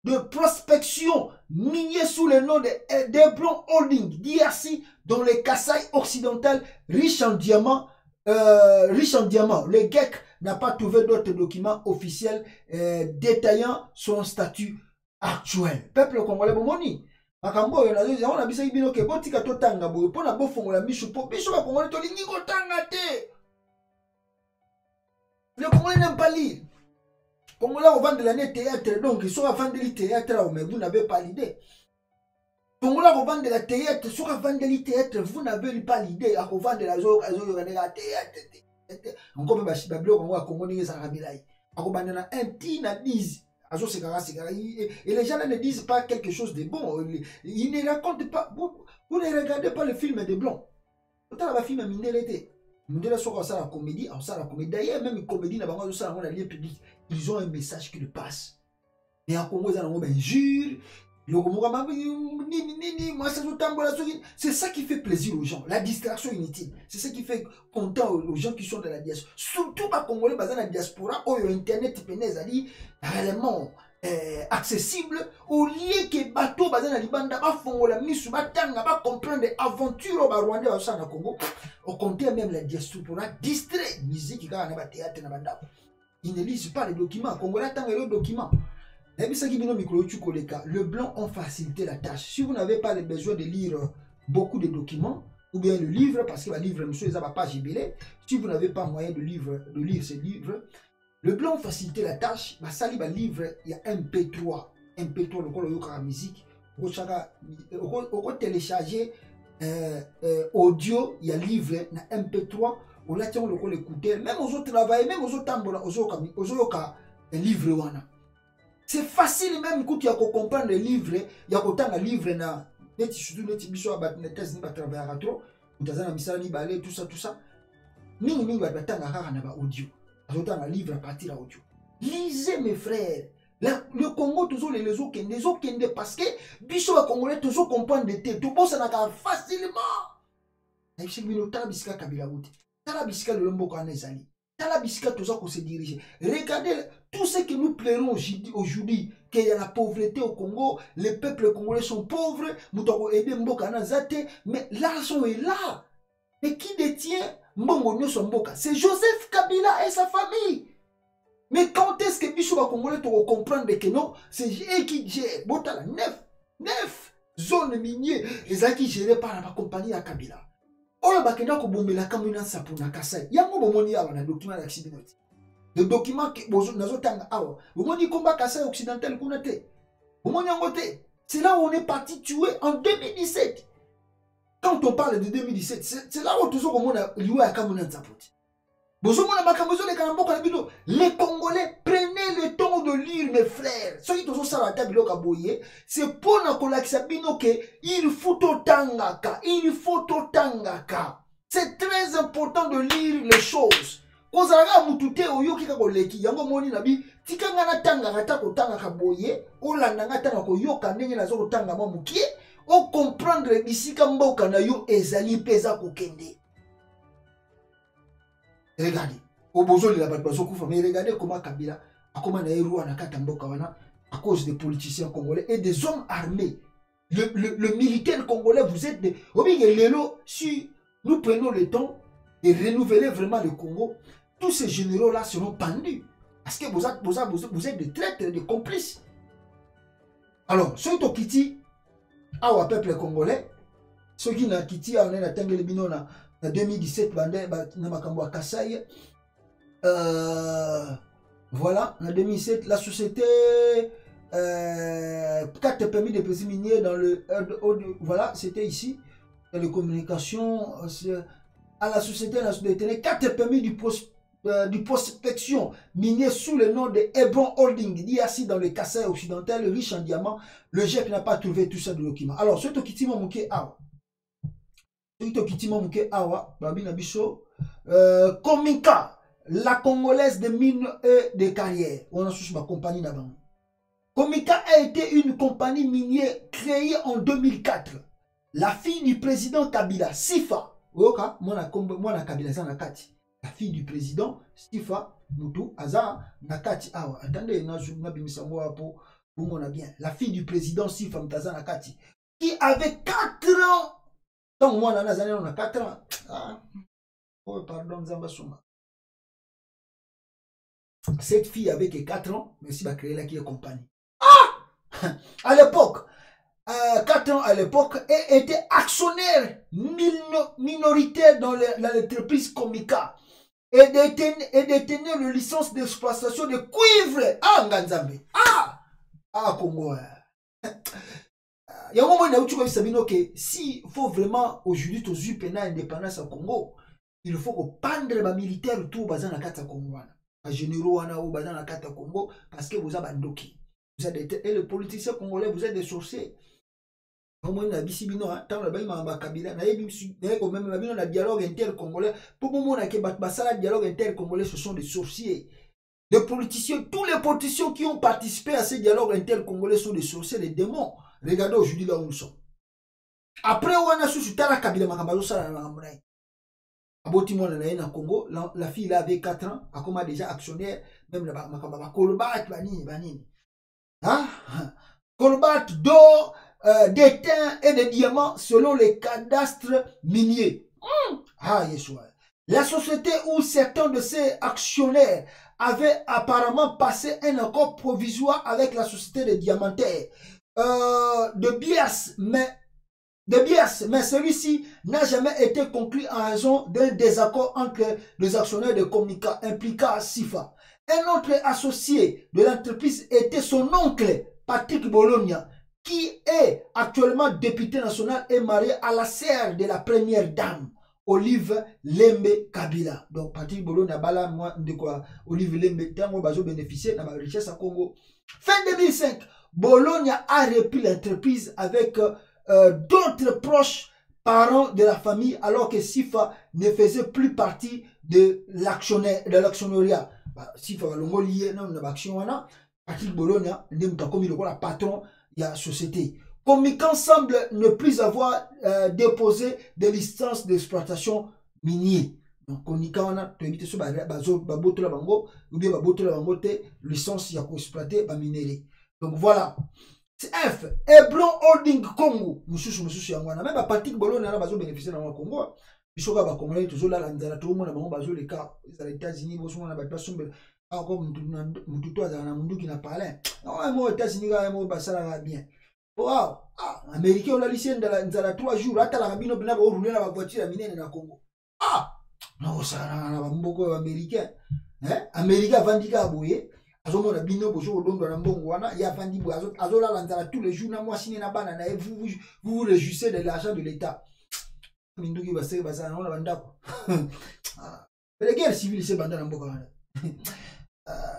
de prospection miniers sous le nom d'Hebron Holding DRC dans le Kasaï occidental riche en diamants. Le GIEC n'a pas trouvé d'autres documents officiels détaillant son statut actuel. Peuple congolais bomoni. Makambo yo nazo na bisa ibino ke botika to tanga boyo pona bofongola mishu po biso ba congolais to lingi ko tanga te. Le congolais n'aime pas lire. Congolais au vendre de l'année théâtre donc ils sont à vendre le théâtre mais vous n'avez pas l'idée. Congolais au vendre de la théâtre sur à vendre le théâtre vous n'avez pas l'idée à vendre la zo la théâtre. Encore même bablo Congo Congolais ça rabilai. À vendre na un ti na 10. Et les gens ne disent pas quelque chose de bon. Ils ne racontent pas. Vous ne regardez pas le film des Blancs. Vous avez un film Mindelete. Mindele sur la comédie. D'ailleurs, même une comédie, ils ont un message qui le passe. Mais en Congo, ils ont un injure. C'est ça qui fait plaisir aux gens. La distraction inutile. C'est ça qui fait content aux gens qui sont dans la diaspora. Surtout pas Congolais basés dans la diaspora. Où Internet réellement accessible au lieu que bateau bazana libanda ba fongola misu batanga ba comprendre aventure ba Rwanda ba sana Congo au compter même la diaspora distrait musique ka na ba théâtre na banda ils ne lisent pas les documents congolais tanga les documents le blanc ont facilité la tâche si vous n'avez pas le besoin de lire beaucoup de documents ou bien le livre parce que le livre monsieur les a pas jubilé si vous n'avez pas moyen de lire ce livre. Le blanc facilité la tâche, bah ça livre il y a MP3 le col de la musique, on télécharger audio, il y a livre na MP3, on l'a tient le col écouter, même aux autres travail, même aux autres tambola, aux autres livre wana. C'est facile même quand tu as comprendre le livre, il y a autant de livres na net surtout net biso ba netes ni ba travailler trop, utazana misala ni balé tout ça. Mingi ba batanga kaka na ba audio. Un livre à partir audio. Lisez mes frères. Le Congo toujours les okende parce que biso ba Congolais toujours comprendre de té. Tout bon ça n'a facilement. Et c'est bino tala bisika kabila route. Tala bisika le lombo kana ezali. Tala bisika toujours qu'on se dirige. Regardez tout ce que nous plairons aujourd'hui qu'il y a la pauvreté au Congo, les peuples congolais sont pauvres, mutoko aider mboka na zate, mais l'argent est là. Mais qui détient Mbongo son mboka? C'est Joseph Kabila et sa famille. Mais quand est-ce que Bichou va Congolais pour comprendre que non, c'est eux qui gèrent. Botala 9 zones minières, les a qui gérées par la compagnie à Kabila. Ola bakenda ko bombela kamuna sapuna kasai. Yango bomoni awa na document d'accident. Le document que bozo nazo tanga awa. Bomoni combat kasai occidental kunate. Bomoni ngote. C'est là où on est parti tuer en 2017. Quand on parle de 2017, c'est là où toujours on a lié à Kamuna Nzapoti. Les Congolais, prenez le temps de lire, mes frères. Ceux qui sont à la table, c'est pour que il faut tangaka. Il faut tangaka. C'est très important de lire les choses. Kozara mutute oyoki ka koleki yango moni nabi tikanga na tangaka ta ko tangaka boye olanda ngata na ko yoka ndenge na zo ko tanga mamukie o comprendre bisika mboka na yo ezali peza kokende. Regardez, au besoin de la bateau kufa, mais regardez comment Kabila a comment na héros na kata mboka wana à cause des politiciens congolais et des hommes armés. Le militaire congolais, vous êtes des si nous prenons le temps de renouveler vraiment le Congo, tous ces généraux-là seront pendus. Parce que vous êtes des traîtres, des complices. Alors, ceux qui ont quitté au peuple congolais, ceux qui ont quitté en 2017, voilà, en 2007, la société 4 permis de pesées miniers dans le voilà, c'était ici, dans les communications, à la société nationale, 4 permis du prospection minier sous le nom de Hebron Holding, dit assis dans le Kassai occidental, riche en diamants. Le GEP n'a pas trouvé tout ça de document. Alors, ce qui m'a manqué, Komika, la Congolaise de mines et de carrières, on a sous ma compagnie d'avant. Komika a été une compagnie minière créée en 2004. La fille du président Kabila, Sifa, la fille du président Sifa, Moutou, Aza, Nakati, attendez, la fille du président Sifa, Mtaza Nakati, qui avait 4 ans. Donc, moi, on a 4 ans. Oh, pardon, Zambasuma. Cette fille avait que 4 ans, mais si va créer là qui est compagnie. À l'époque, 4 ans à l'époque, et était actionnaire minoritaire dans l'entreprise Komika et détenait le licence d'exploitation de cuivre. Nganzambe. Congo. Il y a un moment où s'il faut vraiment aujourd'hui aux UPNA indépendance au Congo, il faut qu'on pendre les militaires tout bazan la carte Congo. Les généraux ou bazan la carte Congo parce que vous avez bandoki. Vous êtes et les politiciens congolais, vous êtes des sorciers. Au moins na bisibino tant la baïma Kabila na yebi quand même la dialogue inter-congolais pour moment na ke basala dialogue inter-congolais ce sont des sorciers. Les politiciens, tous les politiciens qui ont participé à ce dialogue inter-congolais sont des sorciers, des démons. Regardez aujourd'hui là où nous sommes. Après, on a su la Kabila Makambazo Salamamray. Abotimo na Congo, la fille là avait 4 ans, a comme déjà actionnaire, même la Makamba Kolba, Banini. Hein? Colbert d'or, d'étain et de diamants selon les cadastres miniers. Ah, Yeshua. La société où certains de ses actionnaires avaient apparemment passé un accord provisoire avec la société des diamantaires de Bias, mais celui-ci n'a jamais été conclu en raison d'un désaccord entre les actionnaires de Comica impliquant Sifa. Un autre associé de l'entreprise était son oncle, Patrick Bologna, qui est actuellement député national et marié à la sœur de la première dame, Olive Lembe Kabila. Donc Patrick Bologna, bala moi de quoi Olive Lembe, tango bazo bénéficier de la richesse à Congo. Fin 2005, Bologna a repris l'entreprise avec d'autres proches parents de la famille, alors que Sifa ne faisait plus partie de l'actionnariat. Sifa va longo lié dans l'action, Patrick Bologna n'est comme il la patron de la société. Comican semble ne plus avoir déposé de licence d'exploitation minière. Donc, Comican a évité ce baboto la bango ou bien baboto la bango te licence ya ko exploiter ba minerai. Donc voilà. F, Hebron Holding Congo. Mususu yangwana. Même Patrick Bologna na bazo bénéficier dans le Congo. Bisoka ba Congolais toujours là la tout le monde na bango bazo les cas aux États-Unis boso na ba pasumbe. Encore mutu to na mundu qui na parlé. Non, moi États-Unis ga mo basala bien. Wow, Américain on a lycée dans 3 jours. Ata la rabino bina ba rouler na ba voiture minene na Congo. Non ça na ba mboko américain. Américain vandika boye. Azomo na bino bozo odondo na mbongo wana ya vandi bo azola lanzala tous les jours na moi sine na bana na vous vous réjouissez de l'argent de l'État. Minduki basé basa na bandako. Les guerres civiles c'est banda na mboka wana.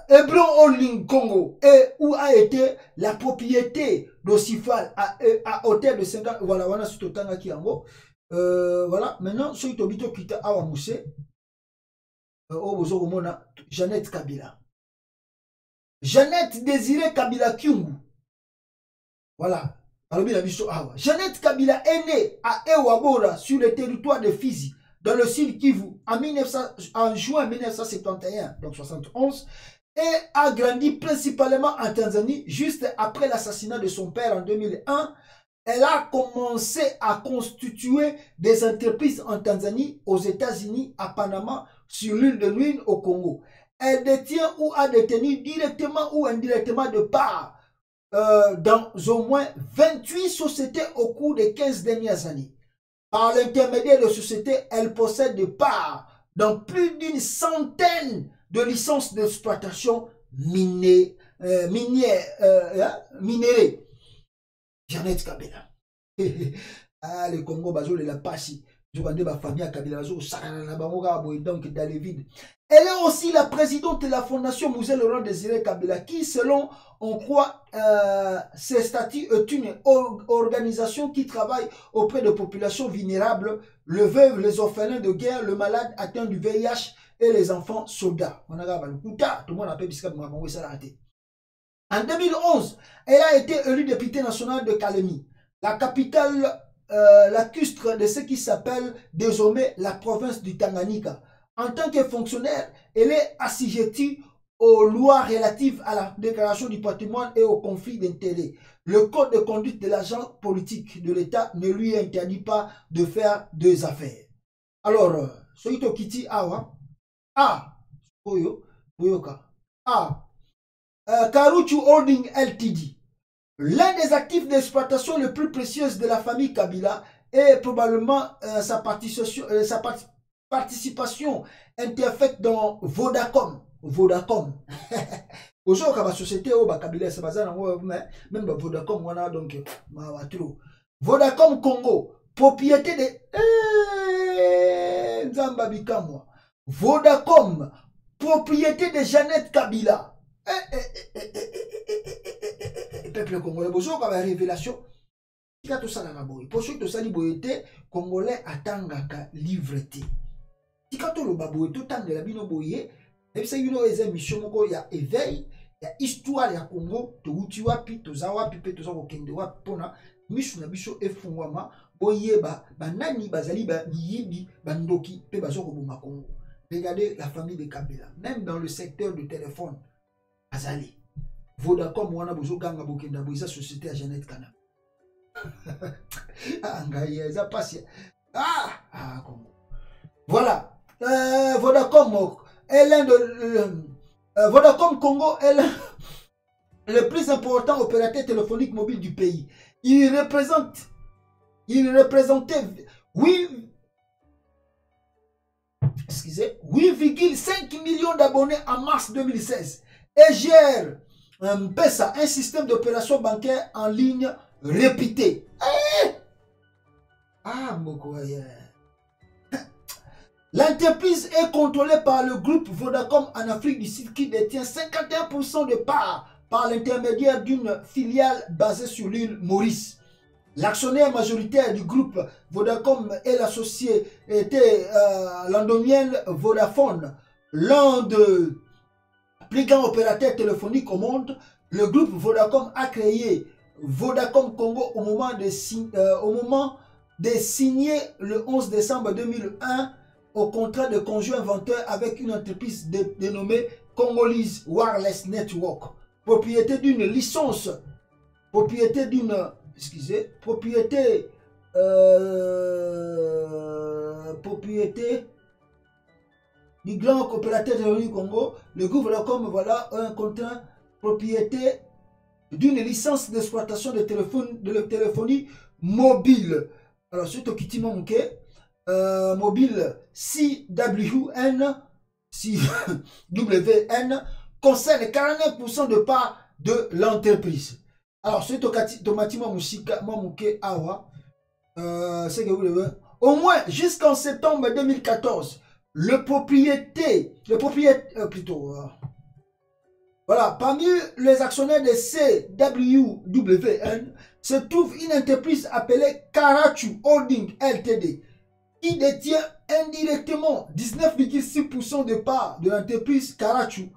Hebron Holding Congo et où a été la propriété d'Ossifal à hauteur de 50. Voilà, on a tout autant à Kiango. Voilà, maintenant, ce qui est kita awa mousse, au bozo mona Jeannette Kabila. Jeannette Désiré Kabila Kyungu. Voilà. Jeannette Kabila est née à Ewabora sur le territoire de Fizi, dans le sud Kivu, en juin 1971, donc 71, et a grandi principalement en Tanzanie. Juste après l'assassinat de son père en 2001, elle a commencé à constituer des entreprises en Tanzanie, aux États-Unis, à Panama, sur l'île de Nuit au Congo. Elle détient ou a détenu directement ou indirectement de parts dans au moins 28 sociétés au cours des 15 dernières années. Par l'intermédiaire de sociétés, elle possède des parts dans plus d'une centaine de licences d'exploitation minérée. Jeannette Kabila. Le Congo, bazole la pachi. Donc, dans les vides. Elle est aussi la présidente de la fondation Musée Laurent Désiré Kabila, qui, selon on croit, ses statuts est une organisation qui travaille auprès de populations vulnérables, le veuve, les orphelins de guerre, le malade atteint du VIH et les enfants soldats. On a tout le monde appelle ça. En 2011, elle a été élue députée nationale de Kalemi, la capitale lacustre de ce qui s'appelle désormais la province du Tanganyika. En tant que fonctionnaire, elle est assujettie aux lois relatives à la déclaration du patrimoine et au conflit d'intérêts. Le code de conduite de l'agent politique de l'État ne lui interdit pas de faire deux affaires. Alors, Soito Kiti Awa, Karuchu Holding Ltd. L'un des actifs d'exploitation les plus précieux de la famille Kabila est probablement sa participation interfaite dans Vodacom. Vodacom. Aujourd'hui, la société au Kabila, c'est même Vodacom, on a donc Vodacom Congo, propriété de Zambabika. Vodacom, propriété de Jeannette Kabila. Peuple congolais, bonjour, comme la révélation. Qui a tout ça dans la boue? Pour ceux qui ont ça, les Congolais attendent livreté. Qui a tout le baboué, tout temps de la bino boye, et puis il y a des émissions, il y a éveil, il y a histoire, il y a Congo, tu utiwapi, tu zawapi, tu zawapi, pona, misu na biso efungwama, boyeba, banani, bazali, yibi, bandoki, pe bazoko buma Congo. Regardez la famille de Kabila, même dans le secteur du téléphone, azali. Vodacom wana bozo ganga bokenda boza société à Jeannette Kana. Ah ngaïe ça passe. Ah Congo. Voilà. Vodacom est l'un de Vodacom Congo est le plus important opérateur téléphonique mobile du pays. Il représentait 8,5 millions d'abonnés en mars 2016 et gère PESA, un système d'opération bancaire en ligne répété. L'entreprise est contrôlée par le groupe Vodacom en Afrique du Sud qui détient 51% de parts par l'intermédiaire d'une filiale basée sur l'île Maurice. L'actionnaire majoritaire du groupe Vodacom est la société londonienne Vodafone, l'un des plus grands opérateurs téléphoniques au monde. Le groupe Vodacom a créé Vodacom Congo au moment de signer le 11 décembre 2001 au contrat de conjoint inventeur avec une entreprise dénommée Congolese Wireless Network, propriété d'une licence, propriété du grand opérateur du Congo. Le groupe Vodacom, voilà un contrat propriété d'une licence d'exploitation de téléphonie mobile. Alors, c'est au Kitty Monke, mobile CWN concerne 49% de parts de l'entreprise. Alors, c'est au Tomatimo Mamouke Awa. C'est que vous le voyez. Au moins, jusqu'en septembre 2014, voilà, parmi les actionnaires de CWWN se trouve une entreprise appelée Karachu Holding Ltd, qui détient indirectement 19,6% de parts de l'entreprise Karachu.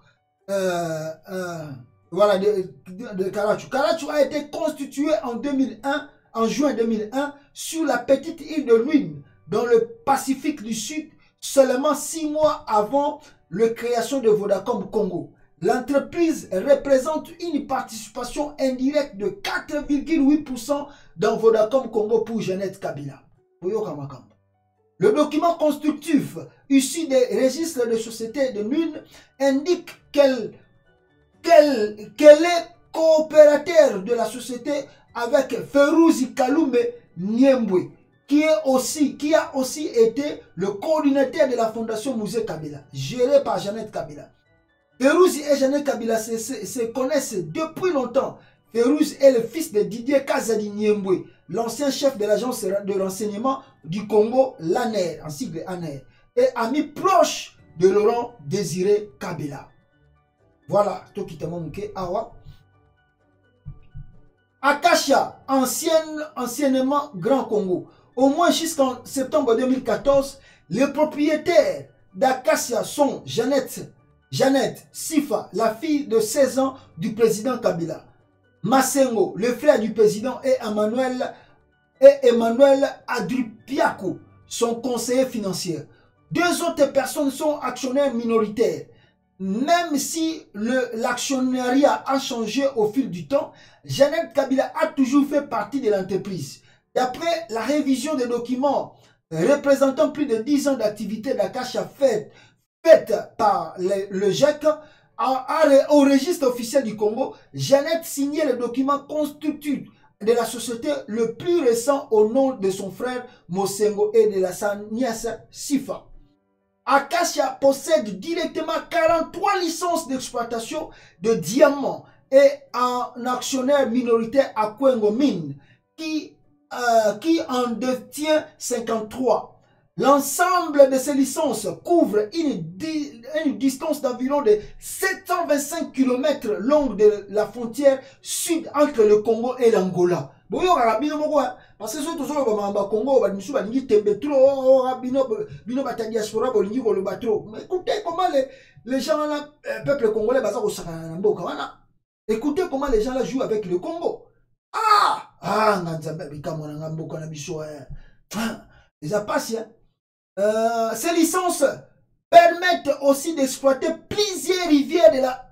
Voilà, de Karachu. Karachu a été constitué en juin 2001 sur la petite île de Lune, dans le Pacifique du Sud, seulement 6 mois avant la création de Vodacom Congo. L'entreprise représente une participation indirecte de 4,8% dans Vodacom Congo pour Jeannette Kabila. Le document constructif issu des registres de société de Lune indique qu'elle est coopérateur de la société avec Ferouzi Kaloume Niembwe, qui a aussi été le coordinateur de la fondation Musée Kabila, gérée par Jeannette Kabila. Ferouzi et Jeannette Kabila se connaissent depuis longtemps. Ferouzi est le fils de Didier Kazadi Niembwe, l'ancien chef de l'agence de renseignement du Congo, l'ANER, en sigle ANER, et ami proche de Laurent Désiré Kabila. Voilà, Awa. Acacia, anciennement Grand Congo. Au moins jusqu'en septembre 2014, les propriétaires d'Acacia sont Jeannette Sifa, la fille de 16 ans du président Kabila, Masengo, le frère du président, et Emmanuel Adrupiako, son conseiller financier. 2 autres personnes sont actionnaires minoritaires. Même si l'actionnariat a changé au fil du temps, Jeannette Kabila a toujours fait partie de l'entreprise. D'après la révision des documents représentant plus de 10 ans d'activité d'Acacia faite par le GEC, au registre officiel du Congo, Jeannette signait le document constitutif de la société le plus récent au nom de son frère Mosengo et de sa nièce Sifa. Acacia possède directement 43 licences d'exploitation de diamants et un actionnaire minoritaire à Kwengo Mine qui en détient 53. L'ensemble de ces licences couvre une distance d'environ de 725 km longue de la frontière sud entre le Congo et l'Angola. Parce que ce Congo, écoutez comment les gens là, peuple congolais, écoutez comment les gens là jouent avec le Congo. Ces licences permettent aussi d'exploiter plusieurs rivières de la...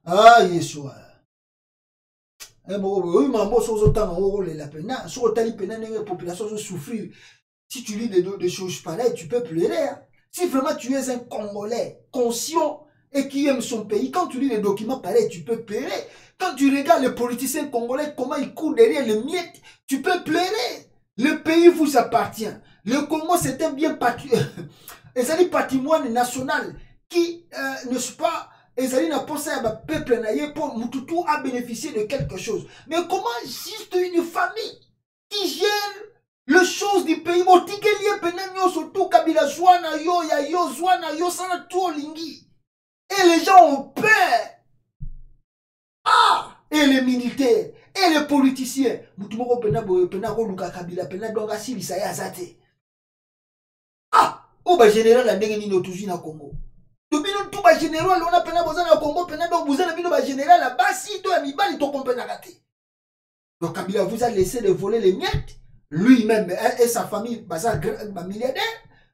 Ah, Yeshua. Oui, mambo, sur autant, on les la peine. Sur autant, les populations souffrir. Si tu lis des choses pareilles, tu peux pleurer. Hein. Si vraiment tu es un Congolais conscient et qui aime son pays, quand tu lis les documents pareils, tu peux pleurer. Quand tu regardes les politiciens congolais, comment ils courent derrière les miettes, tu peux pleurer. Le pays vous appartient. Le Congo, c'est un bien patrimoine national qui, ne sais pas, Ezali n'a pensé à un peuple naïe pour Mututu a bénéficié de quelque chose. Mais comment juste une famille qui gère les choses du pays, surtout Kabila Zwana yo, ya yo, Zwana yo, sana tout lingi. Et les gens ont peur. Ah! Et les militaires, et les politiciens. Mutumoko pena luka Kabila, pena donga sili saya zate. Ah! Oba général la ndenge nino tuzi na Congo. Tobino tout ba général on a pena boza na Congo, pena donc vous avez bino ba général la basi to ya mibali to kompena kate. Donc Kabila vous a laissé de voler les miettes. Lui-même et sa famille, baza milliardaire.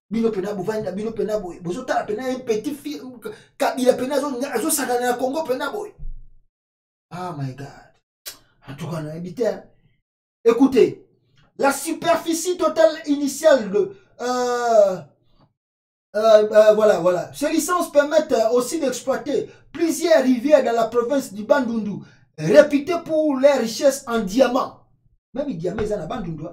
Bino pena bouvanda, bino pena boy. Bozo tala pena un petit fils. Kabila pena zo sakana na Congo pena boy. Ah my God. En tout cas, on a habité. Écoutez, la superficie totale initiale de voilà. Ces licences permettent aussi d'exploiter plusieurs rivières dans la province du Bandundu, réputées pour leurs richesses en diamants. Même les diamants, ils ont la Bandundu.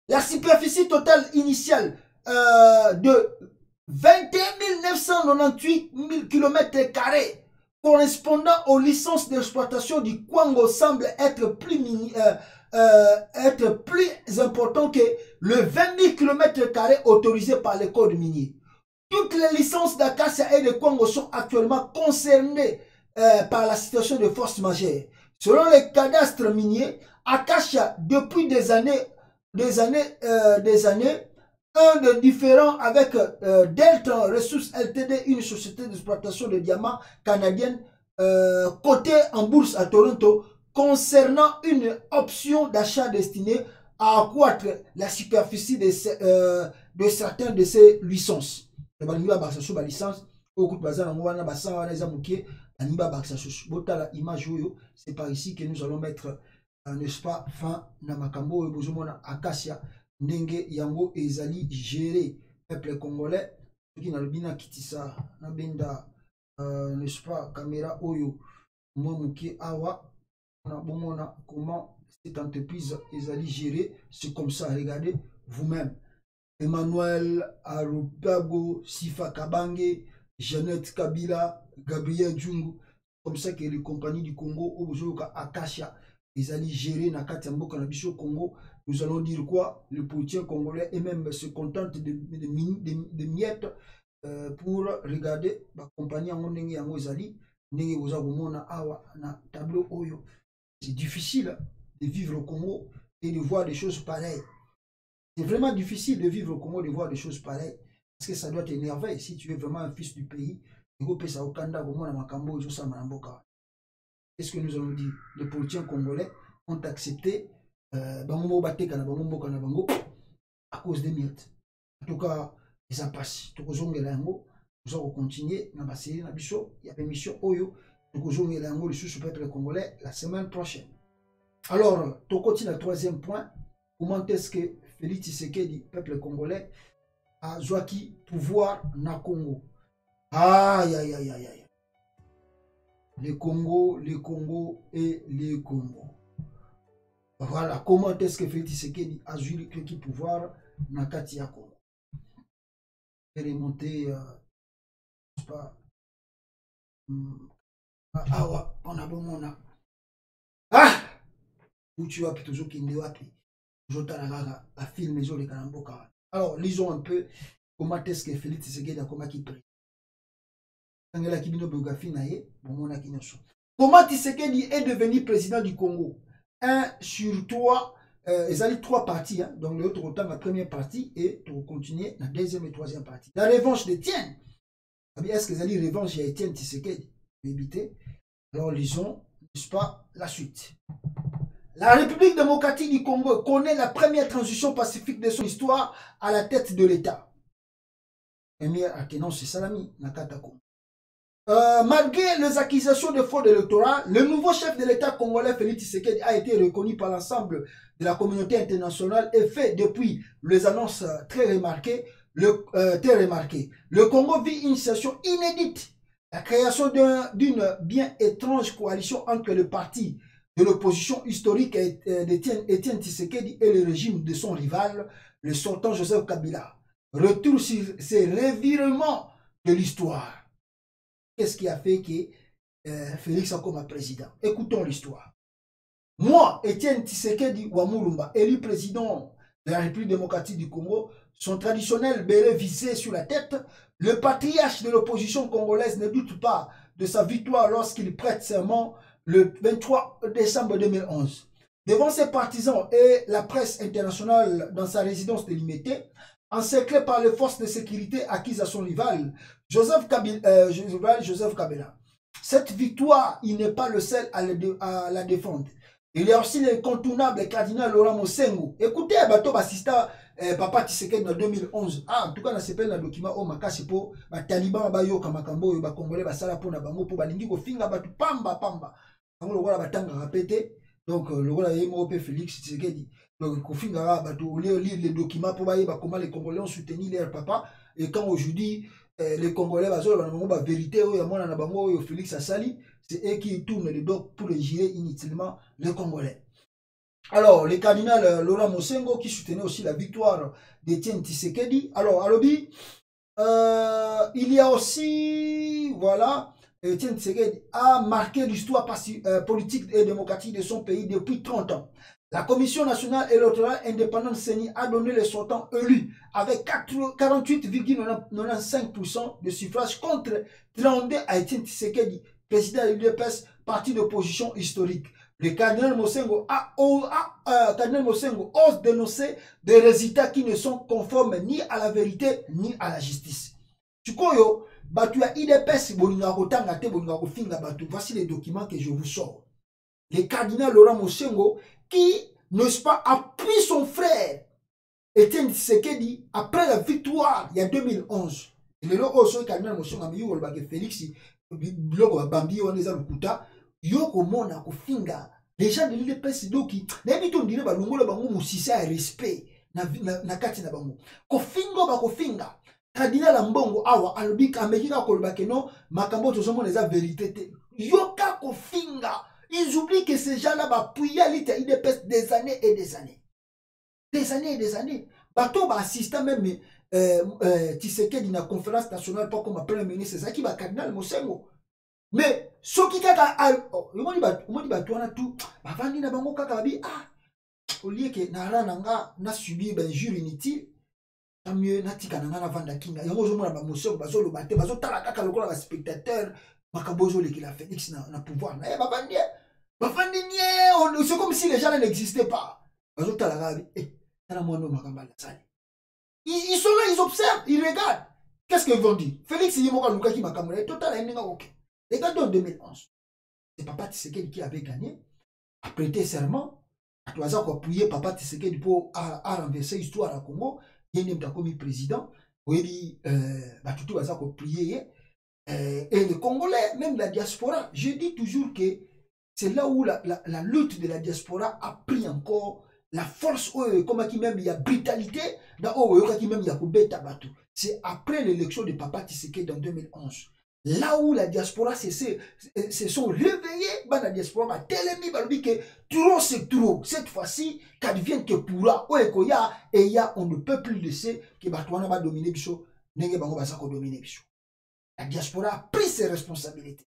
La superficie totale initiale de 21 998 000 km² correspondant aux licences d'exploitation du Congo semble être plus important que le 20 000 km² autorisé par les codes miniers. Toutes les licences d'Acacia et de Congo sont actuellement concernées par la situation de force majeure. Selon les cadastres miniers, Acacia, depuis des années, un de différent avec Delta Resources Ltd, une société d'exploitation de diamants canadienne cotée en bourse à Toronto, concernant une option d'achat destinée à accroître la superficie de certaines de ces licences. C'est par ici que nous allons mettre, n'est-ce pas, fin na makambo et bozomona Acacia. Ndenge yango ezali géré peuple congolais qui na lobina kitisa na benda n'est-ce pas caméra oyo moi muke awa na bomona comment cette entreprise ezali gérée. C'est comme ça, regardez vous-même. Emmanuel Arubago, Sifa Kabange, Jeannette Kabila, Gabriel Djungu, comme ça que les compagnies du Congo au Acacia ezali géré na kati ya mboka na biso Congo. Nous allons dire quoi? Le politicien congolais et même se contente de miettes pour regarder la compagnie en ndenge yango ezali ndenge oza komona awa na tableau oyo. C'est difficile de vivre au Congo et de voir des choses pareilles. C'est vraiment difficile de vivre au Congo, de voir des choses pareilles, parce que ça doit t'énerver si tu es vraiment un fils du pays. Qu'est-ce que nous allons dire? Les politiciens congolais ont accepté à cause des miettes. En tout cas, ça passe. Nous allons continuer dans la série. Il y a une mission Oyo. Nous allons le peuple congolais la semaine prochaine. Alors, tu continues le troisième point. Comment est-ce que Félix Tshisekedi, peuple congolais, a joué pouvoir na Congo? Aïe, aïe, aïe, aïe, aïe. Les Congo et les Congo. Voilà, comment est-ce que Félix Tshisekedi a joué le pouvoir na Katia Congo? Et remonter, je sais pas, awa, on a bon mona. Ah! Où tu as toujours kinde wapi? La film maison de Kalamboka. Alors, lisons un peu comment est-ce que Félix Tshisekedi a comment qui prie. Comment Tshisekedi est devenu président du Congo? Un sur trois, ils ont trois parties, hein, donc l'autre autant la première partie et pour continuer la deuxième et troisième partie. La revanche d'Étienne. Est-ce qu'ils ont dit revanche à Étienne Tshisekedi? Éviter. Alors lisons, n'est-ce pas, la suite. La République démocratique du Congo connaît la première transition pacifique de son histoire à la tête de l'État. Premier Akenon Salami Nakata Congo. Malgré les accusations de fraude électorale, le nouveau chef de l'État congolais, Félix Tshisekedi, a été reconnu par l'ensemble de la communauté internationale et fait depuis les annonces très remarquées. Le Congo vit une situation inédite. La création d'une bien étrange coalition entre le parti de l'opposition historique d'Étienne Tshisekedi et le régime de son rival, le sortant Joseph Kabila. Retour sur ces revirements de l'histoire. Qu'est-ce qui a fait que Félix est comme président? Écoutons l'histoire. Moi, Étienne Tshisekedi Wamulumba, élu président de la République démocratique du Congo, son traditionnel béret visé sur la tête, le patriarche de l'opposition congolaise ne doute pas de sa victoire lorsqu'il prête serment le 23 décembre 2011. Devant ses partisans et la presse internationale dans sa résidence délimitée, encerclé par les forces de sécurité acquises à son rival, Joseph Kabila. Cette victoire, il n'est pas le seul à la défendre. Il y a aussi l'incontournable cardinal Laurent Mosengo. Écoutez, bateau assistant Papa Tshisekedi en 2011. Ah, en tout cas, on s'appelle dans le document au Makasi pour les talibans bayo kamakambo ba congolais ba sala pour na bango pour balingi ko finga batu pamba. Bango lokola batanga répété. Donc le rôle est mo pe Félix Tshisekedi. Donc ko finga batu au lieu lire les documents pour bailler comment les Congolais ont soutenu leur papa et quand aujourd'hui les Congolais bazo ba vérité o ya mona na bango o Félix Asali, c'est eux qui tournent le dos pour les gérer inutilement les Congolais. Alors, le cardinal Laurent Mosengo qui soutenait aussi la victoire d'Étienne Tshisekedi. Alors, Alobi, il y a aussi, voilà, Étienne Tshisekedi a marqué l'histoire politique et démocratique de son pays depuis 30 ans. La Commission nationale électorale indépendante CENI a donné les sortants élus avec 48,95% de suffrages contre 32 à Étienne Tshisekedi, président de l'UDPS, parti d'opposition historique. Le cardinal Mosengo ose dénoncer des résultats qui ne sont conformes ni à la vérité ni à la justice. Tukoyo, batu ya IDPS bolinga kotanga te bolinga kofinga batu. Voici les documents que je vous sors. Le cardinal Laurent Mosengo qui, n'est-ce pas, a pris son frère Étienne Tshisekedi après la victoire il y a 2011. Et le cardinal Mosengo a mis le Félix biloko bambi on les a lukuta. Yoko mona kofinga les gens de l'IDPS doki na bito ndire ba longola bango musisa ya respect na kati na bango kofingo ba kofinga cardinal Mbongo awa alobika amekika koloba que non makambo tozomona eza vérité te yoka kofinga. Ils oublient que ces gens-là ba puya lite IDPS des années et des années bato ba assistant même Tshisekedi na conférence nationale pas comme premier ministre c'est ça qui va cardinal Mosengo. Mais ce qui kaka on dit batwana tout bavandi na bango kaka babi ah au lieu que na nanga na subir ben jure inutile tant mieux na tika nanga na vanda kinga yango zo mona ba Mosengo bazo lo baté bazo tala kaka lokola ba spectateur makabozo le la Félix na pouvoir na bavandi nie c'est comme si les gens n'existaient pas bazo tala gabi tala mono makamba la sali. Ils sont là, ils observent, ils regardent. Qu'est-ce qu'ils vont dire? Félix Yimoka Luka qui m'a camarade, total endinga ok. Regardons en 2011. C'est Papa Tshisekedi qui avait gagné, a prêté serment, a tout hasard appuyé Papa Tshisekedi pour renverser l'histoire à Congo, il y a un commis président, oui, tout hasard prié, et les Congolais, même la diaspora, je dis toujours que c'est là où la lutte de la diaspora a pris encore la force, comme qui même il y a brutalité, qui même il y a kubeta batu. C'est après l'élection de Papa Tshisekedi en 2011. Là où la diaspora se sont réveillés, la diaspora va tellement que trop c'est trop. Cette fois-ci, qu'advienne que pourra, et on ne peut plus laisser que Batouana va dominer Bicho, Nenge Bango va dominer Bicho. La diaspora a pris ses responsabilités.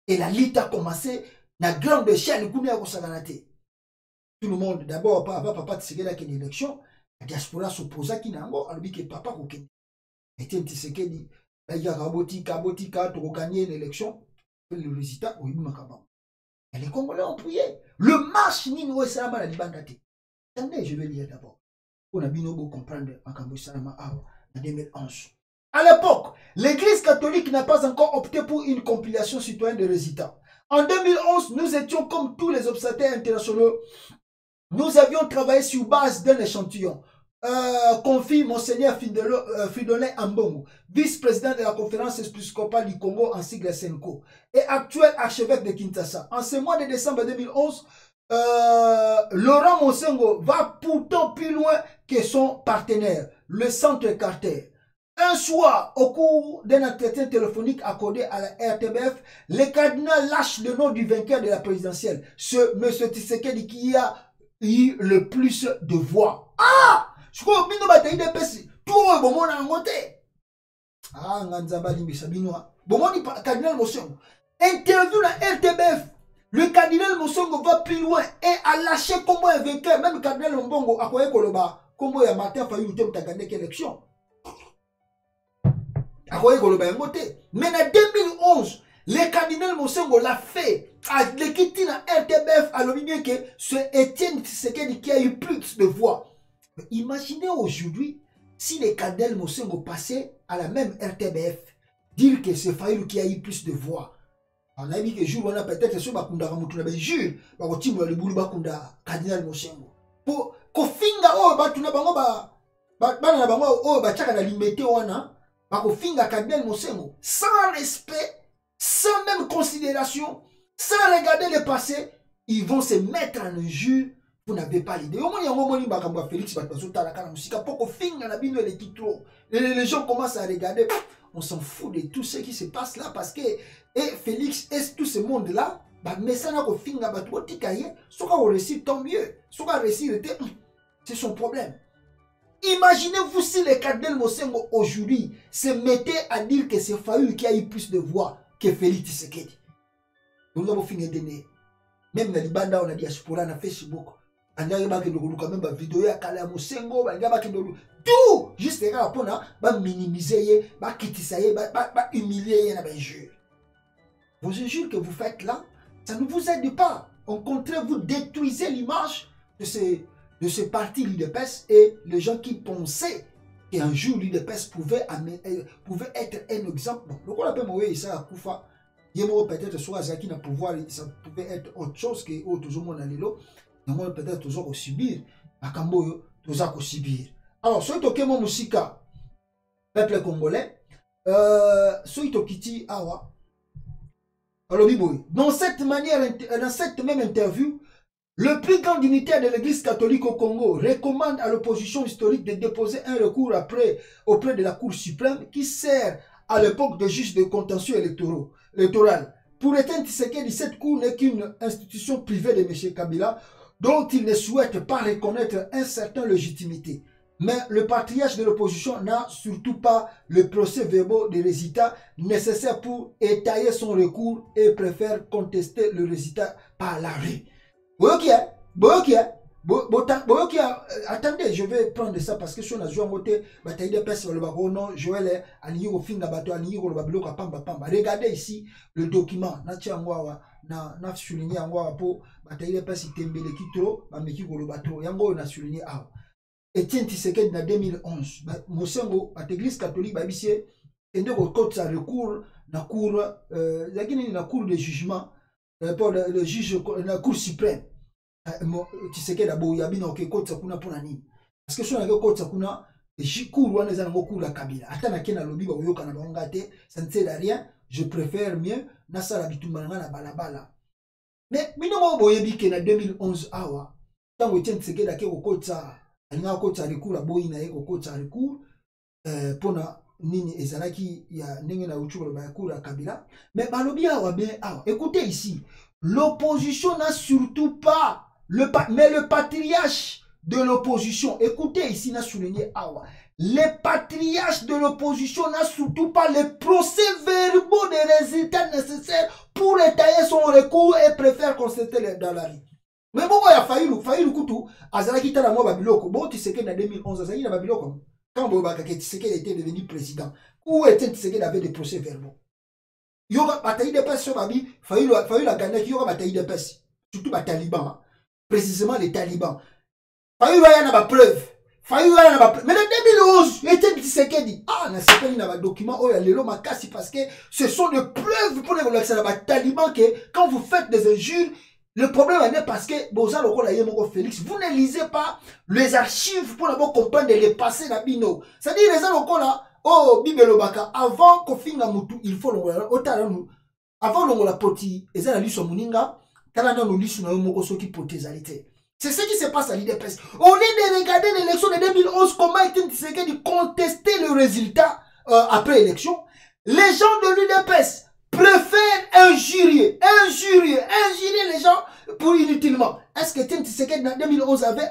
Et la lutte a commencé à grande échelle, tout le monde, d'abord, avant Papa Tshisekedi a une élection, la diaspora s'opposa à Kinango, alors que Papa Kokeni. Etienne Tshisekedi, il y a Kabotika, pour gagner l'élection, le résultat, oui, et les Congolais ont prié. Le marche Nino Salama la Libandate. Attendez, je vais lire d'abord. On a bien beau comprendre Makambo Salama en 2011. À l'époque, l'Église catholique n'a pas encore opté pour une compilation citoyenne de résultats. En 2011, nous étions comme tous les observateurs internationaux. Nous avions travaillé sur base d'un échantillon. confie Monseigneur Fridolin Ambongo, vice-président de la conférence épiscopale du Congo en sigle SENCO, et actuel archevêque de Kinshasa. En ce mois de décembre 2011, Laurent Monsengo va pourtant plus loin que son partenaire, le Centre Carter. Un soir, au cours d'un entretien téléphonique accordé à la RTBF, le cardinal lâche le nom du vainqueur de la présidentielle, ce M. Tshisekedi qui a eu le plus de voix. Ah! Je crois que bataille de pesi. Tout le monde a monté. Ah, Nganzamba Limbisa Binois. Bon, cardinal Monsengo. Interview la RTBF. Le cardinal Monsengo va plus loin et a lâché comment un vainqueur. Même le cardinal Mbongo a quoi Koloba. Comment il y a Martin Fayou qui a gagné l'élection. A quoi Koloba est monté. Mais en 2011, le cardinal Monsengo l'a fait. A quitté la RTBF à l'opinion que c'est Étienne Tshisekedi qui a eu plus de voix. Mais imaginez aujourd'hui si le cardinal Monsengo passait à la même RTBF, dire que c'est Fayou qui a eu plus de voix. On a dit que jour on a peut-être sur Bakunda Ramutuna, mais jure, Bakotimba le boulou Bakunda, cardinal Monsengo. Pour Kofinga, oh, Batuna Bango, Bana Bango, oh, Bachaka na limité wana, Bakofinga cardinal Monsengo, sans respect, sans même considération, sans regarder le passé, ils vont se mettre en injure. Vous n'avez pas l'idée. Les gens commencent à regarder. On s'en fout de tout ce qui se passe là parce que Félix et tout ce monde là, tant mieux. C'est son problème. Imaginez-vous si le cardinal Monsengo aujourd'hui se mettait à dire que c'est Fayou qui a eu plus de voix que Félix Tshisekedi. Nous avons fini de nez. Même dans les bandes, on a diaspora na Facebook. On a même des vidéos à Kala Monsengo, tout juste pour minimiser, critiquer, humilier, injure. Vos injures que vous faites là, ça ne vous aide pas. Au contraire, vous détruisez l'image de ce parti l'UDPS et les gens qui pensaient qu'un jour l'UDPS pouvait être un exemple. Donc on appelle Moïse Issa Akoufa. Il y a peut-être soit Zaki n'a pouvoir, ça pouvait être autre chose que tout le monde a l'élo. Mais peut-être toujours subir. Makambo toujours subir. Alors, ce qui est mon musika, peuple congolais, ce qui est awa. Alors, dans cette même interview, le plus grand dignitaire de l'église catholique au Congo recommande à l'opposition historique de déposer un recours auprès de la Cour suprême qui sert à l'époque de juge de contentieux électoral. Pour Étienne Tshisekedi, cette cour n'est qu'une institution privée de M. Kabila dont il ne souhaite pas reconnaître une certaine légitimité. Mais le patriarche de l'opposition n'a surtout pas le procès-verbal des résultats nécessaires pour étayer son recours et préfère contester le résultat par la rue. Attendez, je vais prendre ça parce que si on a joué en côté, bataille de peste, le baron, Joël, regardez ici le document. Na souligné pour bataille de peste, tembele kitro, bameki le bateau, yango na souligné a. Etienne Tshisekedi en 2011, Monsengo, à l'église catholique, babisier, et de recours sa recours, na cour de jugement, pour le juge, la cour suprême. Tshisekedi d'abord il y a bien ok côté kuna pour nani parce que si on a côté kuna cour wana za ngo cour la Kabila ata na kena lobi ba yoka na bangate ça ne sert à rien, je préfère mieux na sala bitumba na balabala. Mais minomo boyebi ke na 2011 awa tango Etienne Tshisekedi ake côté alinga côté recours la boyi na eko côté recours pona nini ezalaki ya ndenge na uchuro ba cour la Kabila. Mais balobi awa bien awa écoutez ici, l'opposition n'a surtout pas mais le patriarche de l'opposition, écoutez ici, n'a souligné Awa, les patriarches de l'opposition n'a surtout pas les procès-verbaux des résultats nécessaires pour étayer son recours et préfère constater dans la rue. Mais bon, il y a Fayulu Koutou, Azalaki Talamo Babiloko, bon, Tshisekedi en 2011, Azalaki na Babiloko, quand Tshisekedi était devenu président, où était Tshisekedi avait des procès-verbaux? Il y aura bataille de peste sur Babi, Fayulu a gagné, il y aura bataille de peste, surtout les talibans. Précisément les talibans. Fayulu a une preuve. Mais en 2011, Etienne Tshisekedi, n'a pas de document, il y a les makasi parce que ce sont des preuves pour les talibans que quand vous faites des injures, Le problème est parce que Boza Lokola Yemoko Félix, vous ne lisez pas les archives pour d'abord comprendre le passé d'Abino. C'est-à-dire, les Lokola, oh, Bibelobaka, avant qu'on finisse Moutou, il faut l'on avant l'on poti, et ça la liste Mouninga, Talana nous liste na Yomoko Soki potésalité. C'est ce qui se passe à l'IDPS. Au lieu de regarder l'élection de 2011, comment Etienne Tshisekedi contester le résultat après l'élection, les gens de l'UDPS préfèrent injurier les gens pour inutilement. Est-ce que Etienne Tshisekedi en 2011 avait...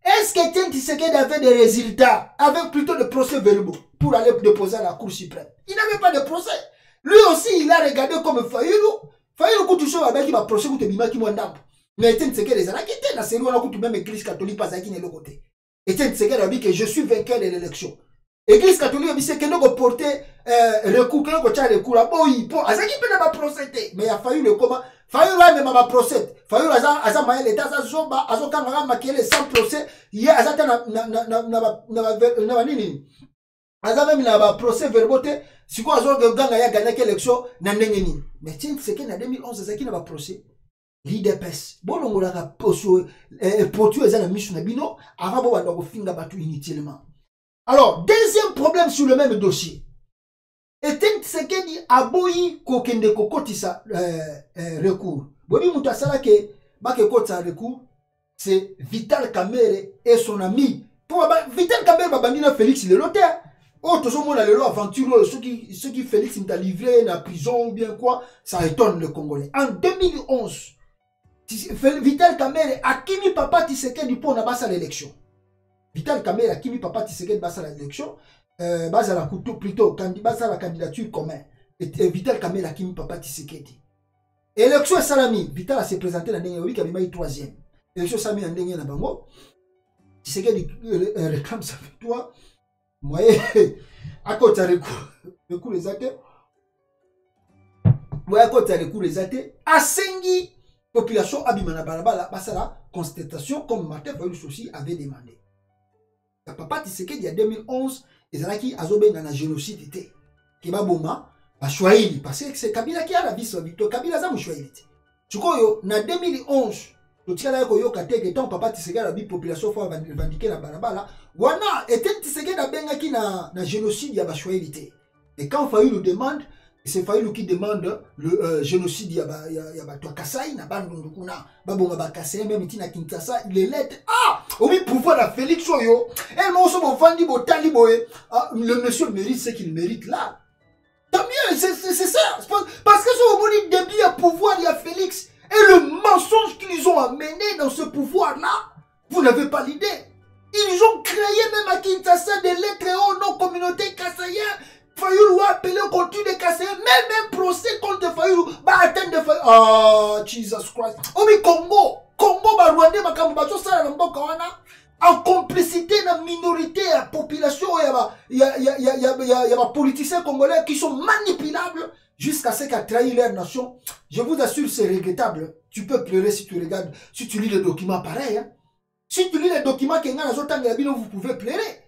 Est-ce que Etienne Tshisekedi avait des résultats avec plutôt de procès-verbaux pour aller déposer à la Cour suprême? Il n'avait pas de procès. Lui aussi, il a regardé comme Fayulu. Fayulu Koutoucho avec qui va procès ou te bima qui m'a ndambo. Mais Etienne Tshisekedi les a quittés. La série on a coupé même l'église catholique pas qui n'est le côté. Etienne Tshisekedi a dit que je suis vainqueur de l'élection. L'église catholique a dit que nous avons porté recours, que nous avons tiré recours. Bon, bon, Azaki peut pas procéder. Mais il a fallu le comment. Fayulu a même pas procédé. Fayulu a maillé l'état, a zoba, a zokanga maquillé sans procès. Il y a Azata na nini. Azata même na procès verboté. Si quoi Azota ganga ya gagné l'élection na nengeni. Mais tiens, c'est que en 2011 Azaki n'a pas procès. L'IDPS. Bon, on a potu ezana mission na bino avant bon on finga batu inutilement. Alors, deuxième problème sur le même dossier. Etienne Tshisekedi aboyi kokende kokotisa recours. Bobi mutasala ke bake kotisa recours, c'est Vital Kamerhe et son ami. Pour Vital Kamerhe babandina Félix le notaire. Oh, tout le monde a le lot aventureux, ceux qui Félix t'a livré dans la prison ou bien quoi, ça étonne le Congolais. En 2011, Vital Kamerhe a kimi papa Tshisekedi pour na basa l'élection. Vital Kamerhe a kimi papa Tshisekedi basa l'élection. Basa la couteau plutôt basa la candidature commun. Vital Kamerhe a kimi papa Tshisekedi. Élection Salami, Vital a se présenté dans l'année oui kabima 3e. Élection Salami en dernier na bango. Tshisekedi réclame sa victoire. Moi, à côté de recours les athées. Moi, à côté de recours les athées. A Sengi, population Abimana Balabala, la constatation comme Martin Fayulu aussi avait demandé. La papa Tshisekedi, il y a 2011, ils ont qui Azobé dans la génocide était. Keba Boma, à Chouaïli, parce que c'est Kabila qui a la vie sur Victor. Kabila Zam Chouaïli. Tu vois, en 2011, le tir là, yo kateke tant papa Tshisekedi la vie population faut revendiquer la balabala. Wana était Tshisekedi na benga qui na génocide ya ba Chouaïli. Et quand Fayulu demande, c'est Fayulu qui demande le génocide ya ba toi Kasai na bandundu kuna babonga ba Kasai même tina Kinshasa les lettres oui pouvoir la Félix Oyo elle m'a aussi vandi botali boye le monsieur mérite ce qu'il mérite là. Tant mieux c'est ça parce que ce au bon début à pouvoir il y a Félix. Et le mensonge qu'ils ont amené dans ce pouvoir-là, vous n'avez pas l'idée. Ils ont créé même à Kinshasa des lettres aux non-communautés kassaïens. Fayulu a appelé au contenu des kassaïens. Même procès contre Fayulu. Bah, atteindre Fayulu. Oh, Jesus Christ. Oh, mais Congo, bah, Rwanda, bah, Kambacho, ça, en complicité dans la minorité, la population, il y a politiciens congolais qui sont manipulables. Jusqu'à ce qu'a trahi leur nation, je vous assure, c'est regrettable. Tu peux pleurer si tu regardes, si tu lis les documents pareils. Hein. Si tu lis les documents vous pouvez pleurer.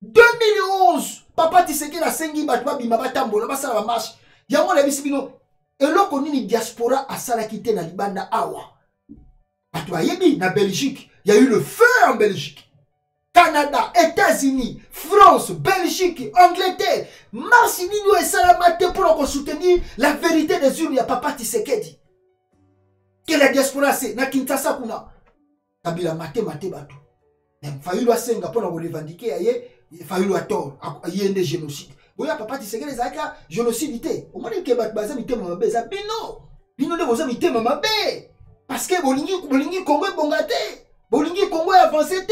2011, papa Tshisekedi a sengi batwa bimaba tambola basala la marche. Yango la bisibino. Et là qu'on ni diaspora à Salakité na libanda awa. Batwa yebi na Belgique, il y a eu le feu en Belgique. Canada, États-Unis, France, Belgique, Angleterre, Marcinino et Salamate pour soutenir la vérité des urnes. Il y a papa Tshisekedi. Que la diaspora c'est na Kinshasa kuna. Kabila mate bato. Mais Fayulu a senga pour nous revendiquer aye, Fayulu a tort, aye des génocides. Boya papa Tshisekedi zaka génocidité. Au moins que bat baza mité mama beza bino. Bino de boza mité mama be. Parce que bolingi Congo bongate. Bolingi Congo avancé.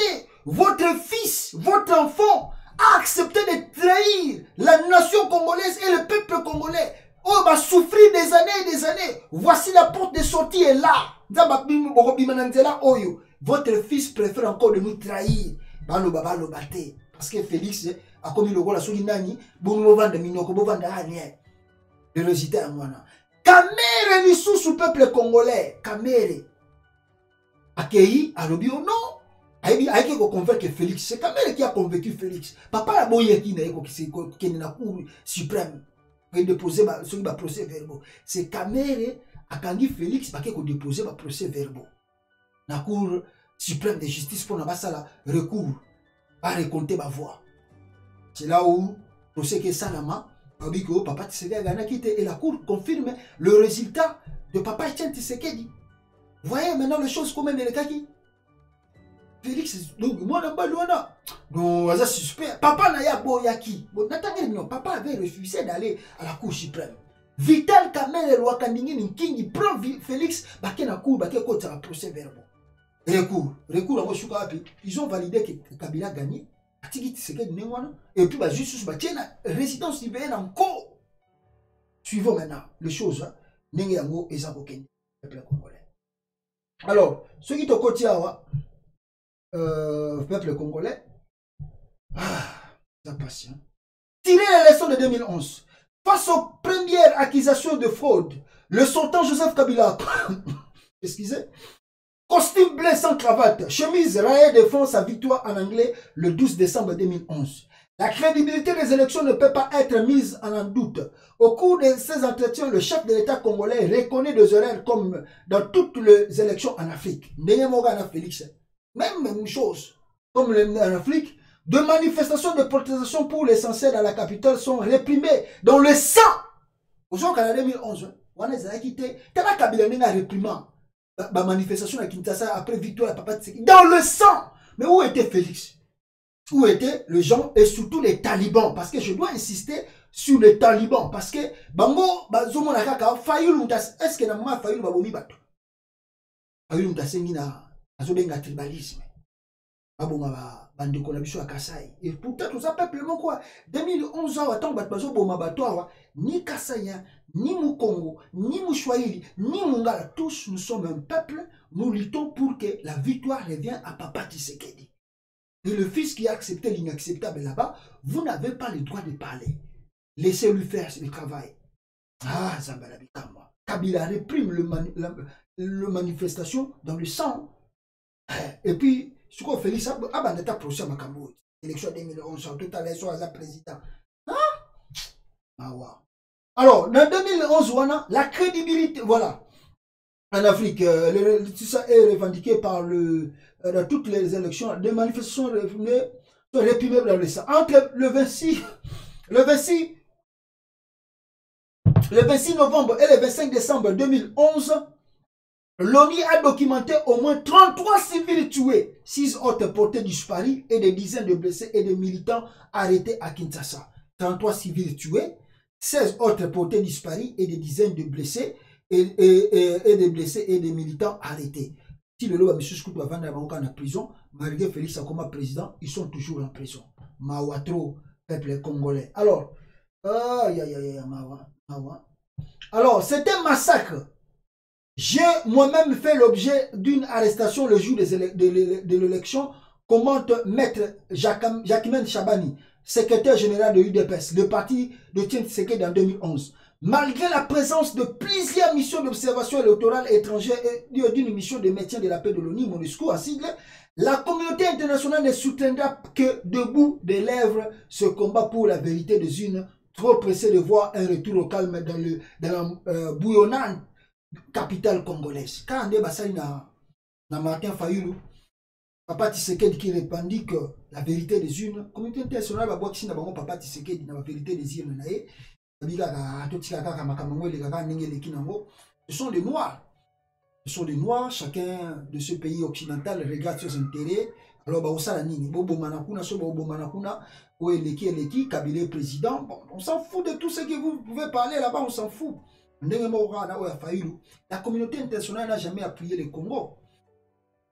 Votre fils, votre enfant a accepté de trahir la nation congolaise et le peuple congolais. Oh, va souffrir des années et des années. Voici la porte de sortie est là. Votre fils préfère encore de nous trahir. Parce que Félix a commis le rôle à Solinani. Le résultat est moi. Kamerhe est sous peuple congolais. Kamerhe. Accueilli à l'objet ou non? Aïe convaincre Félix, c'est Kamerhe qui a convaincu Félix. Papa la boye qui est na cour suprême. Il déposer ce procès verbal. C'est Kamerhe akangi Félix bake ko déposer ba procès verbaux na cour suprême de justice pour na basala recours à récolter ma voix. C'est là où procès que Sanama Babiko Papa Tshisekedi a quitté et la cour confirme le résultat de Papa Etienne Tshisekedi. Vous voyez maintenant les choses comme les kaki. Félix, donc moi n'a pas loin. Donc ça suspect. Papa n'a ya boyaki. Bon n'attendez non, papa avait refusé d'aller à la cour suprême. Vital Kamel et Rwakandingi Nkingi prend Félix baké na cour baké ko ta procès verbal. Recours en Oshuka api. Ils ont validé que Kabila a gagné. Atiki Tshisekedi nengwana et puis bah juste bah tiens résidence civile encore. Suivons maintenant les choses. Nenge yango ezabokeni peuple congolais. Alors, ceux qui te kotiawa peuple congolais, ça passe. Tirer les leçons de 2011. Face aux premières accusations de fraude, le sultan Joseph Kabila, excusez, costume bleu sans cravate, chemise rayée défend sa victoire en anglais le 12 décembre 2011. La crédibilité des élections ne peut pas être mise en doute. Au cours de ces entretiens, le chef de l'État congolais reconnaît des erreurs comme dans toutes les élections en Afrique. Félix, même chose, comme en Afrique, de manifestations de protestation pour l'essentiel dans la capitale sont réprimées dans le sang. Aujourd'hui, en 2011, on a quitté, Kabila a réprimé la manifestation à Kinshasa après victoire à Papa Tshisekedi. Dans le sang. Mais où était Félix? Où étaient les gens et surtout les talibans? Parce que je dois insister sur les talibans. Parce que Bango, Bazomo Nakaka, Fayulu, est-ce que Namma Fayulu Babomi Bato? Fayulu Mutasengi na Azobenga tribalisme. Baboma Bandeko Nabiso à Kasai. Et pourtant, tout ça, peuple, quoi? 2011 ans, attends, Batbazo Boma Batoa, ni Kasaya, ni Mukongo, ni Mouchouaïli, ni Mungala, tous nous sommes un peuple, nous luttons pour que la victoire revienne à Papa Tshisekedi. Et le fils qui a accepté l'inacceptable là-bas, vous n'avez pas le droit de parler. Laissez-lui faire le travail. Ah, Zambalabi Kama. Kabila réprime le manifestation dans le sang. Et puis, ce qu'on fait, c'est un procès à Makambo. Élection 2011, tout à l'heure, à président. Ah, wow. Alors, en 2011, on a la crédibilité, voilà. En Afrique, tout ça est revendiqué par dans toutes les élections. Des manifestations réprimées dans le sang. Entre le 26 novembre et le 25 décembre 2011, l'ONU a documenté au moins 33 civils tués, 6 autres portés disparus et des dizaines de blessés et de militants arrêtés à Kinshasa. 33 civils tués, 16 autres portés disparus et des dizaines de blessés et des blessés et des militants arrêtés. Si le lot M. Skoutou avant d'avoir en prison, malgré Félix Akoma président, ils sont toujours en prison. Mawatro, peuple congolais. Alors, alors, c'était un massacre. J'ai moi-même fait l'objet d'une arrestation le jour de l'élection, commente maître Jacquemin Chabani, secrétaire général de l'UDPS, le parti de Etienne Tshisekedi en 2011. Malgré la présence de plusieurs missions d'observation électorale étrangère et d'une mission de maintien de la paix de l'ONU, MONUSCO, à sigle, la communauté internationale ne soutiendra que debout des lèvres ce combat pour la vérité des urnes, trop pressé de voir un retour au calme dans la bouillonnante capitale congolaise. Quand on est basali na Martin Fayulu, Papa Tshisekedi qui répandit que la vérité des urnes, la communauté internationale va voir que si Papa Tshisekedi na la vérité des urnes, ce sont des Noirs. Ce sont des Noirs, chacun de ce pays occidental regarde ses intérêts. Alors, Kabila président, bon, on s'en fout de tout ce que vous pouvez parler là-bas, on s'en fout. La communauté internationale n'a jamais appuyé le Congo.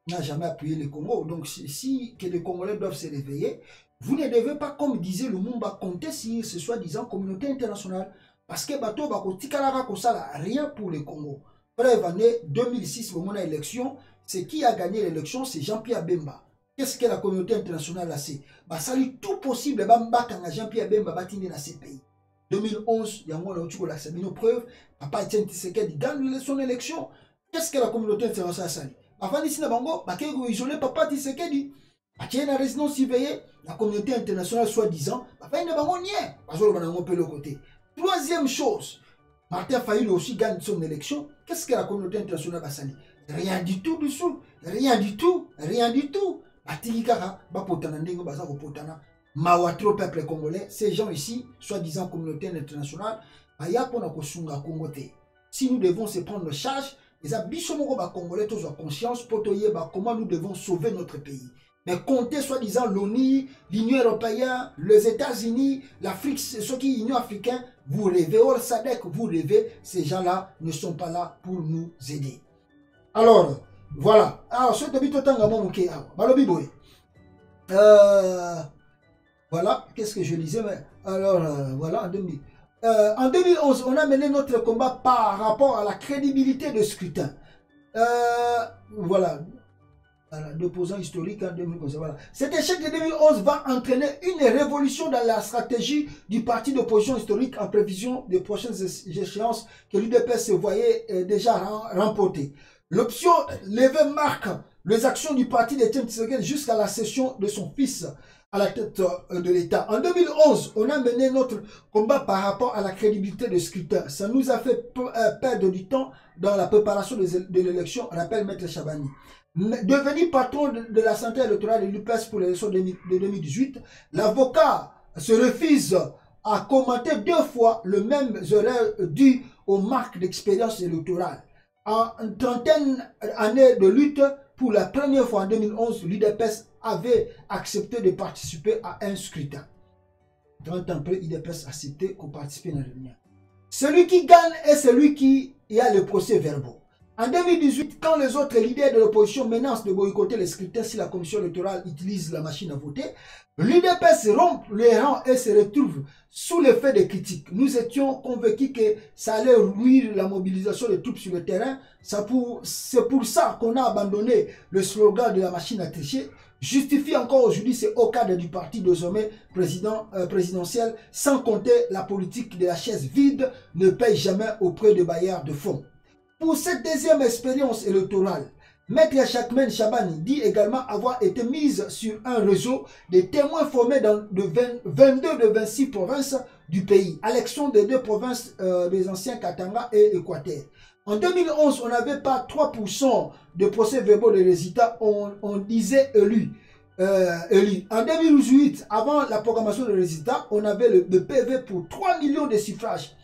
N'a jamais appuyé le Congo. Donc, si que les Congolais doivent se réveiller, vous ne devez pas, comme disait Lumumba, compter sur ce soi-disant communauté internationale. Parce que Bato Bako Tikalara Kosala, rien pour le Congo. Bref, année 2006, au moment de l'élection, c'est qui a gagné l'élection, c'est Jean-Pierre Bemba. Qu'est-ce que la communauté internationale a fait? Bah, ça lui tout possible, Bamba quand Jean-Pierre Bemba batine dans ces pays. 2011, il y a la Sabino preuve, Papa Etienne Tshisekedi gagne son élection. Qu'est-ce que la communauté internationale a fait? Avant d'ici, Bango, Bakego isolé Papa Tshisekedi. Il y a une résidence surveillée, la communauté internationale soi-disant, Papa Bango n'y est. Pas le côté. Troisième chose, Martin Fayulu aussi gagne son élection. Qu'est-ce que la communauté internationale va salir? Rien du tout dessous. Rien du tout. Rien du tout. Mawatro peuple congolais, ces gens ici, soi-disant communauté internationale, si nous devons se prendre en charge, les abysses congolais tous ont conscience pour comment nous devons sauver notre pays. Mais compter soi-disant l'ONU, l'Union européenne, les États-Unis, l'Afrique, ceux qui l'Union africaine, vous rêvez, or SADC, vous rêvez, ces gens-là ne sont pas là pour nous aider. Alors, voilà. Alors, ce début de temps, voilà, qu'est-ce que je disais? Alors, voilà, en 2011, on a mené notre combat par rapport à la crédibilité de scrutin. Voilà. D'opposants historiques en 2011. Voilà. Cet échec de 2011 va entraîner une révolution dans la stratégie du parti d'opposition historique en prévision des prochaines échéances que l'UDPS se voyait déjà remporter. L'option levée marque les actions du parti d'Étienne Tshisekedi jusqu'à la cession de son fils à la tête de l'État. En 2011, on a mené notre combat par rapport à la crédibilité de scrutin. Ça nous a fait perdre du temps dans la préparation de l'élection, rappelle Maître Chabani. Devenu patron de la santé électorale de l'UPS pour l'élection de 2018, l'avocat se refuse à commenter 2 fois le même erreur dû aux marques d'expérience électorale. En une trentaine d'années de lutte, pour la première fois en 2011, l'UDPS avait accepté de participer à un scrutin. 30 ans après, l'UDPS a accepté qu'on participe à la réunion. Celui qui gagne est celui qui a le procès verbal. En 2018, quand les autres leaders de l'opposition menacent de boycotter les scrutins si la commission électorale utilise la machine à voter, l'UDPS rompt les rangs et se retrouve sous l'effet des critiques. Nous étions convaincus que ça allait ruiner la mobilisation des troupes sur le terrain. C'est pour ça qu'on a abandonné le slogan de la machine à tricher. Justifie encore aujourd'hui c'est au cadre du parti désormais présidentiel, sans compter la politique de la chaise vide, ne paye jamais auprès de bailleurs de fonds. Pour cette deuxième expérience électorale, Maître Chakmen Chabani dit également avoir été mise sur un réseau de témoins formés dans 22 de 26 provinces du pays, à l'exception des 2 provinces des anciens Katanga et Équateur. En 2011, on n'avait pas 3% de procès-verbaux de résultats, on disait élus. En 2018, avant la programmation des résultats, on avait le PV pour 3 millions de suffrages.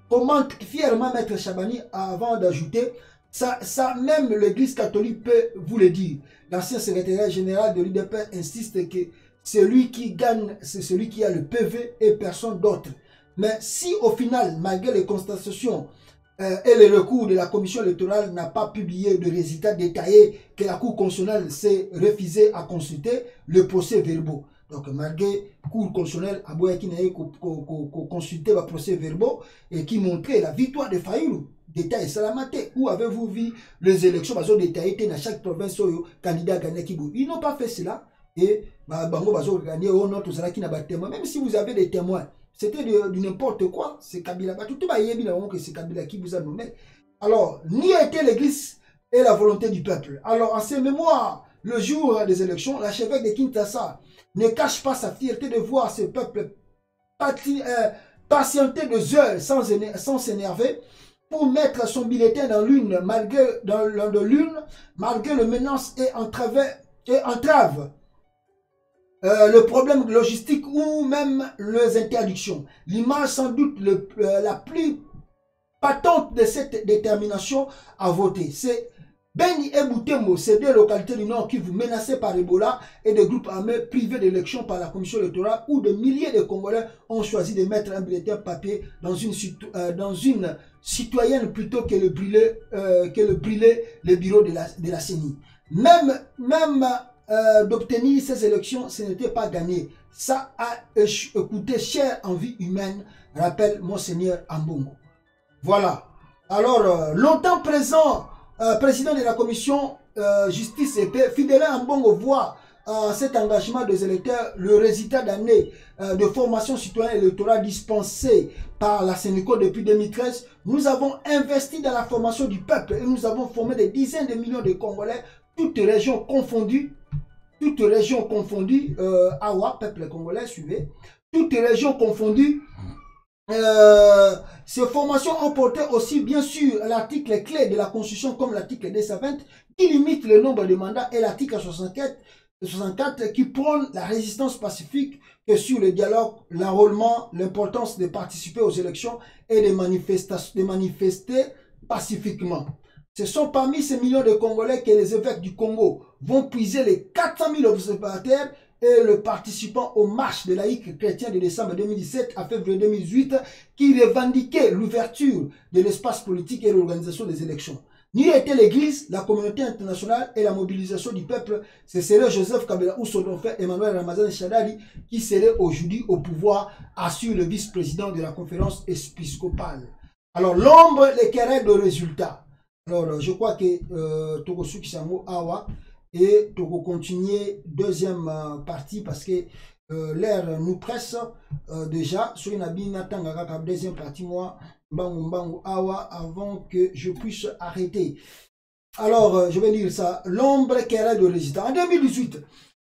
Commente fièrement Maître Chabani avant d'ajouter, ça même l'Église catholique peut vous le dire. L'ancien secrétaire général de l'UDPS insiste que celui qui gagne, c'est celui qui a le PV et personne d'autre. Mais si au final, malgré les constatations et les recours de la commission électorale n'a pas publié de résultats détaillés que la Cour constitutionnelle s'est refusée à consulter, le procès verbaux. Donc, malgré la Cour constitutionnelle, Aboya qui n'a consulté le procès verbaux et qui montrait la victoire de Fayulu, détail Salamate, où avez-vous vu les élections, détaillées dans chaque province, candidat gagné Kibou. Ils n'ont pas fait cela et Bango Bazo gagné au nord, qui n'a pas de témoins. Même si vous avez des témoins, c'était de n'importe quoi, c'est Kabila. Tout le monde que c'est Kabila qui vous a nommé. Alors, n'y a été l'église et la volonté du peuple. Alors, en ces mémoires, le jour des élections, l'archevêque de Kinshasa ne cache pas sa fierté de voir ce peuple patienter 2 heures sans s'énerver pour mettre son bulletin dans l'urne malgré le menace et entrave. Le problème logistique ou même les interdictions. L'image sans doute la plus patente de cette détermination à voter. C'est Beni et Boutembo, ces 2 localités du Nord qui vous menacées par Ebola et des groupes armés privés d'élection par la commission électorale où de milliers de Congolais ont choisi de mettre un bulletin papier dans une citoyenne plutôt que de brûler le bureau de la CENI. Même d'obtenir ces élections, ce n'était pas gagné. Ça a coûté cher en vie humaine, rappelle Monseigneur Ambongo. Voilà. Alors, longtemps président de la commission justice et paix, Fidèle Ambongo voit cet engagement des électeurs, le résultat d'années de formation citoyenne électorale dispensée par la Sénico depuis 2013. Nous avons investi dans la formation du peuple et nous avons formé des dizaines de millions de Congolais, toutes régions confondues, Awa, peuple congolais, suivez, toutes régions confondues, ces formations ont porté aussi, bien sûr, l'article clé de la Constitution comme l'article 220 qui limite le nombre de mandats et l'article 64 qui prône la résistance pacifique que sur le dialogue, l'enrôlement, l'importance de participer aux élections et de manifester pacifiquement. Ce sont parmi ces millions de Congolais que les évêques du Congo vont puiser les 400 000 observateurs et le participant aux marches de laïcs chrétiens de décembre 2017 à février 2018 qui revendiquaient l'ouverture de l'espace politique et l'organisation des élections. Ni était l'Église, la communauté internationale et la mobilisation du peuple, ce serait Joseph Kabila ou son frère Emmanuel Ramazani Shadari qui serait aujourd'hui au pouvoir, assure le vice-président de la conférence épiscopale. Alors l'ombre, les querelles de résultats. Alors je crois que Togosu Kisango Awa et Togo continuer deuxième partie parce que l'air nous presse déjà sur une abîme tangaka deuxième partie moi bangu awa avant que je puisse arrêter. Alors je vais dire ça, l'ombre querelle de résultat. En 2018,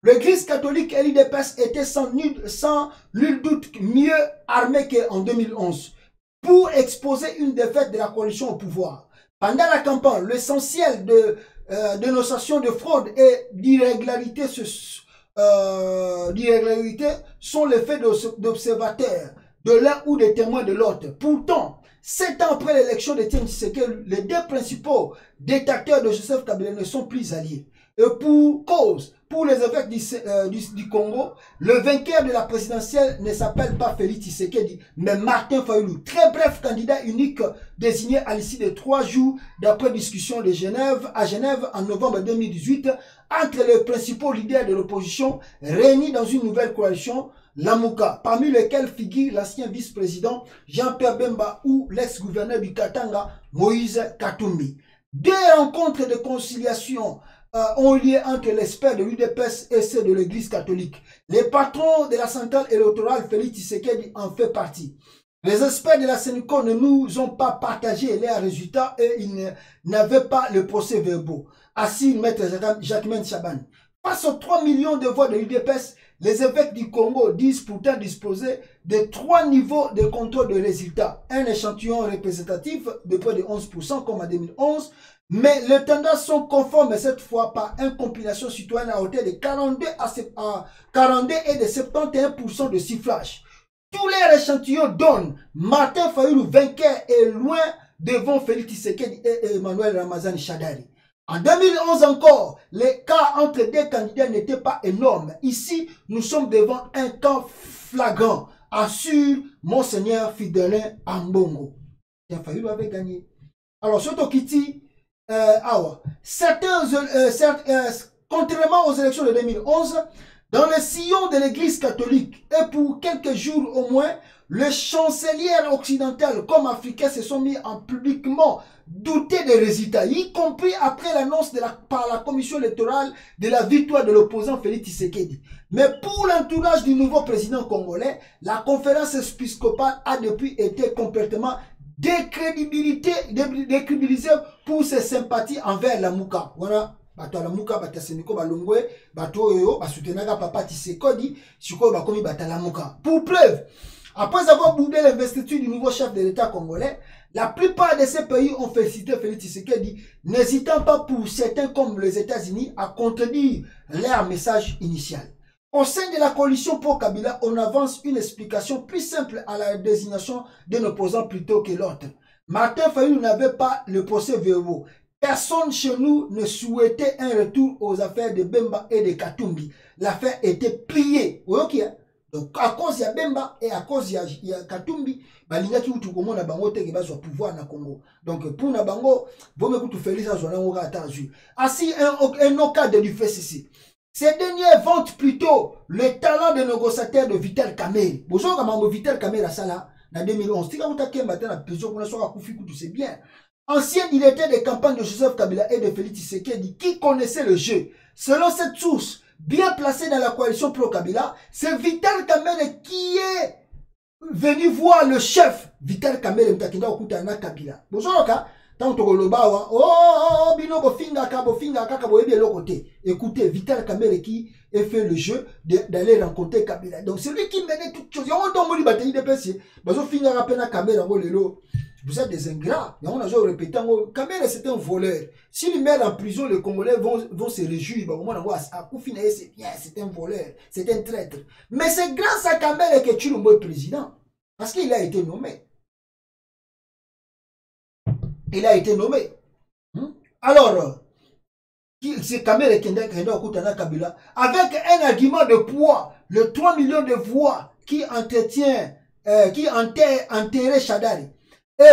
l'Église catholique et l'UDPS étaient sans nul doute mieux armés qu'en 2011 pour exposer une défaite de la coalition au pouvoir. Pendant la campagne, l'essentiel de dénonciation de fraude et d'irrégularité sont les faits d'observateurs de l'un ou des témoins de l'autre. Pourtant, 7 ans après l'élection de Etienne Tshisekedi, les deux principaux détracteurs de Joseph Kabila ne sont plus alliés. Et pour cause, pour les évêques du Congo, le vainqueur de la présidentielle ne s'appelle pas Félix Tshisekedi, mais Martin Fayulu, très bref candidat unique désigné à l'issue de 3 jours d'après discussion à Genève en novembre 2018 entre les principaux leaders de l'opposition réunis dans une nouvelle coalition, Lamuka, parmi lesquels figure l'ancien vice-président Jean-Pierre Bemba ou l'ex-gouverneur du Katanga, Moïse Katumbi. Deux rencontres de conciliation ont lieu entre l'expert de l'UDPS et ceux de l'Église catholique. Les patrons de la centrale électorale, Félix Tshisekedi, en fait partie. Les experts de la Sénico ne nous ont pas partagé leurs résultats et ils n'avaient pas le procès verbaux. Assis maître Jacquemaine Chaban. Face aux 3 millions de voix de l'UDPS, les évêques du Congo disent pourtant disposer de 3 niveaux de contrôle de résultats. Un échantillon représentatif de près de 11% comme en 2011, mais les tendances sont conformes cette fois par une compilation citoyenne à hauteur de 42 et de 71% de sifflage. Tous les échantillons donnent Martin Fayulu vainqueur et loin devant Félix Tshisekedi et Emmanuel Ramazani Shadari. En 2011 encore, les cas entre deux candidats n'étaient pas énormes. Ici, nous sommes devant un cas flagrant, assure Monseigneur Fidelin Ambongo. Fayulu avait gagné. Alors, ce Tokiti, contrairement aux élections de 2011, dans le sillon de l'église catholique et pour quelques jours au moins, les chanceliers occidentales comme africains se sont mis en publiquement douter des résultats, y compris après l'annonce par la commission électorale de la victoire de l'opposant Félix Tshisekedi. Mais pour l'entourage du nouveau président congolais, la conférence épiscopale a depuis été complètement décrédibilisée pour ses sympathies envers la Mouka. Voilà. Bato la Mouka, bata Seniko, balongwe, bato yo, basutenaga papa Tshisekedi, siko bakomi bata la Mouka. Pour preuve, après avoir boudé l'investiture du nouveau chef de l'État congolais, la plupart de ces pays ont félicité Félix Tshisekedi, n'hésitant pas pour certains comme les États-Unis à contredire leur message initial. Au sein de la coalition pour Kabila, on avance une explication plus simple à la désignation d'un opposant plutôt que l'autre. Martin Fayulu n'avait pas le procès verbaux. Personne chez nous ne souhaitait un retour aux affaires de Bemba et de Katumbi. L'affaire était pliée. Ok, hein? Donc, à cause de Bemba et à cause de Katumbi, balinga ki utu komo na bango te ke bazwa pouvoir na Congo. Donc, pour na bango, vous me coûtez Félix Anzouana attendu. Ainsi, un cadre du FCC. Ces derniers vantent plutôt le talent de négociateur de Vital Kamerhe. Bonjour, comment Vital Kamerhe a ça là, en 2011. Si vous avez matin la prison, vous c'est bien. Ancien directeur des campagnes de Joseph Kabila et de Félix Tshisekedi, qui connaissait le jeu. Selon cette source, bien placée dans la coalition pro-Kabila, c'est Vital Kamerhe qui est venu voir le chef Vital Kamerhe Mtakenda Okutana Kabila. Bonjour, tant que le bas, oh, bino bofinga kaka boyebi le côté. Écoutez, Vital Kamerhe qui a fait le jeu d'aller rencontrer Kabila. Donc c'est lui qui menait toutes choses. On tombe les batailles de PC. Bazo finga rapena Kamerhe lelo. Vous êtes des ingrats. Mais on a toujours répété, Kamerhe c'est un voleur. S'il met en prison, les Congolais vont se réjouir. C'est bien, c'est un voleur, c'est un traître. Mais c'est grâce à Kamerhe que Tshilombo est président. Parce qu'il a été nommé. Il a été nommé. Alors, c'est Kamerhe qui a Kabila avec un argument de poids, le 3 millions de voix qui entretient, qui enterrait Shadari. Et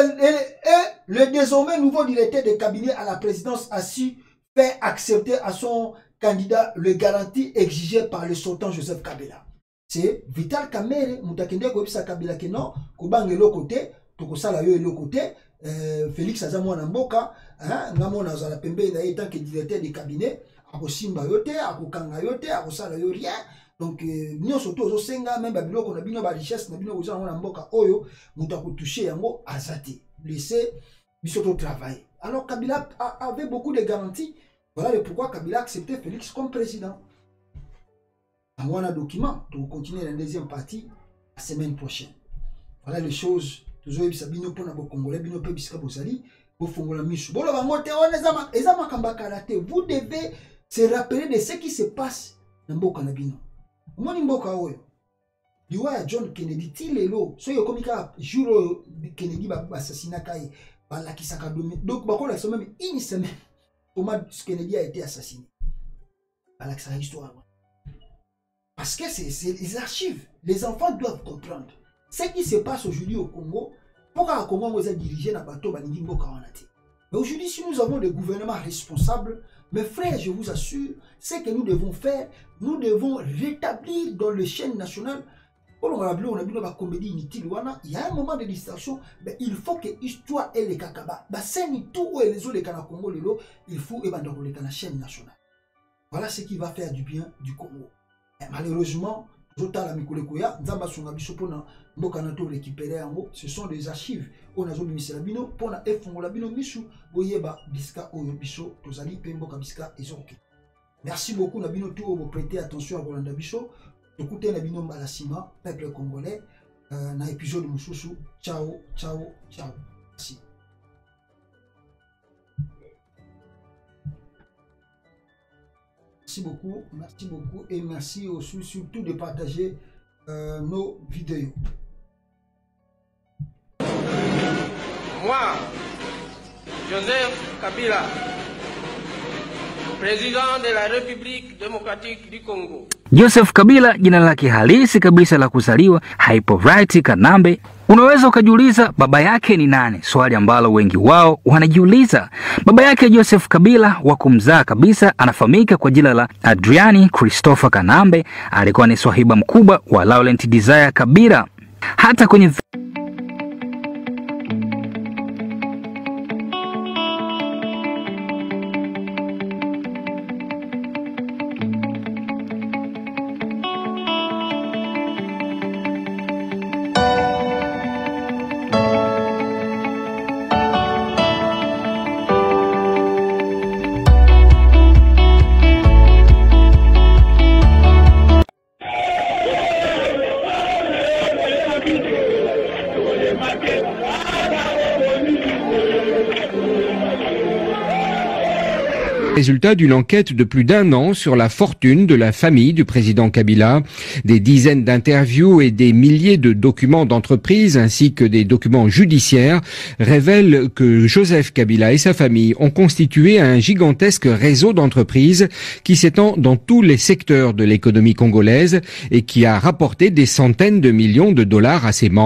le désormais nouveau directeur de cabinet à la présidence a su faire accepter à son candidat le garantie exigée par le sultan Joseph Kabila. C'est Vital Kamerhe, Moutakende Kobisa Kabila qui non, Kobange le côté, Tokosala yo le côté, Félix Azamouana Mboka, Namona Zala Pembe tant que directeur de cabinet, Akosimba yote, Akokanga yote, Akosala yo rien. Donc, nous sommes tous au Senga, même Babylone, on a bien la richesse, on a bien aux gens, on a mboka oyo, nous avons touché un mot azati, laisser, nous travail. Alors, Kabila avait beaucoup de garanties. Voilà le pourquoi Kabila a accepté Félix comme président. On a un document, donc on continue la deuxième partie la semaine prochaine. Voilà les choses. Toujours, Sabino pour nos Congolais, Bino Pebiska Bosali, pour Fongola Michou. Bon, vous devez se rappeler de ce qui se passe dans Mboka Nabino. Moni mboka oyo liwa ya John Kennedy ti lelo so yo komika jour Kennedy ba assassinat kai ba la kisaka domi donc ba ko la même une semaine comment Kennedy a été assassiné ba la sa histoire parce que c'est les archives, les enfants doivent comprendre ce qui se passe aujourd'hui au Congo. Pourquoi le Congo vous a dirigé na bateau ba ningi mboka wana te. Mais aujourd'hui si nous avons des gouvernements responsables, mes frères, je vous assure, ce que nous devons faire, nous devons rétablir dans le chaîne national. On a vu la comédie inutile. Il y a un moment de distraction, mais il faut que l'histoire et les kakaba. Tout et les autres, les Congo, il faut évaluer la chaîne nationale. Voilà ce qui va faire du bien du Congo. Et malheureusement, ce sont des archives. On a bino pour na efongola bino misu boyeba biska oyo biso tozali pemboka biska ezoki. Merci beaucoup na bino tout vous prêter attention à Rolanda biso. Écoutez na bino Malasima peuple congolais na épisode mususu. Ciao ciao ciao. Merci. Merci beaucoup et merci aussi surtout de partager nos vidéos. Moi, Joseph Kabila, président de la République démocratique du Congo. Joseph Kabila, jina lake halisi kabisa la kuzaliwa Hippolyte Kanambe. Unaweza ukajiuliza baba yake ni nani? Swali ambalo wengi wao wanajiuliza. Baba yake Joseph Kabila wa kumzaa kabisa anafahamika kwa jina la Adrian Christopher Kanambe. Alikuwa ni swahiba mkubwa wa Laurent Desire Kabila. Hata kwenye Résultat d'une enquête de plus d'1 an sur la fortune de la famille du président Kabila. Des dizaines d'interviews et des milliers de documents d'entreprise ainsi que des documents judiciaires révèlent que Joseph Kabila et sa famille ont constitué un gigantesque réseau d'entreprises qui s'étend dans tous les secteurs de l'économie congolaise et qui a rapporté des centaines de millions de dollars à ses membres.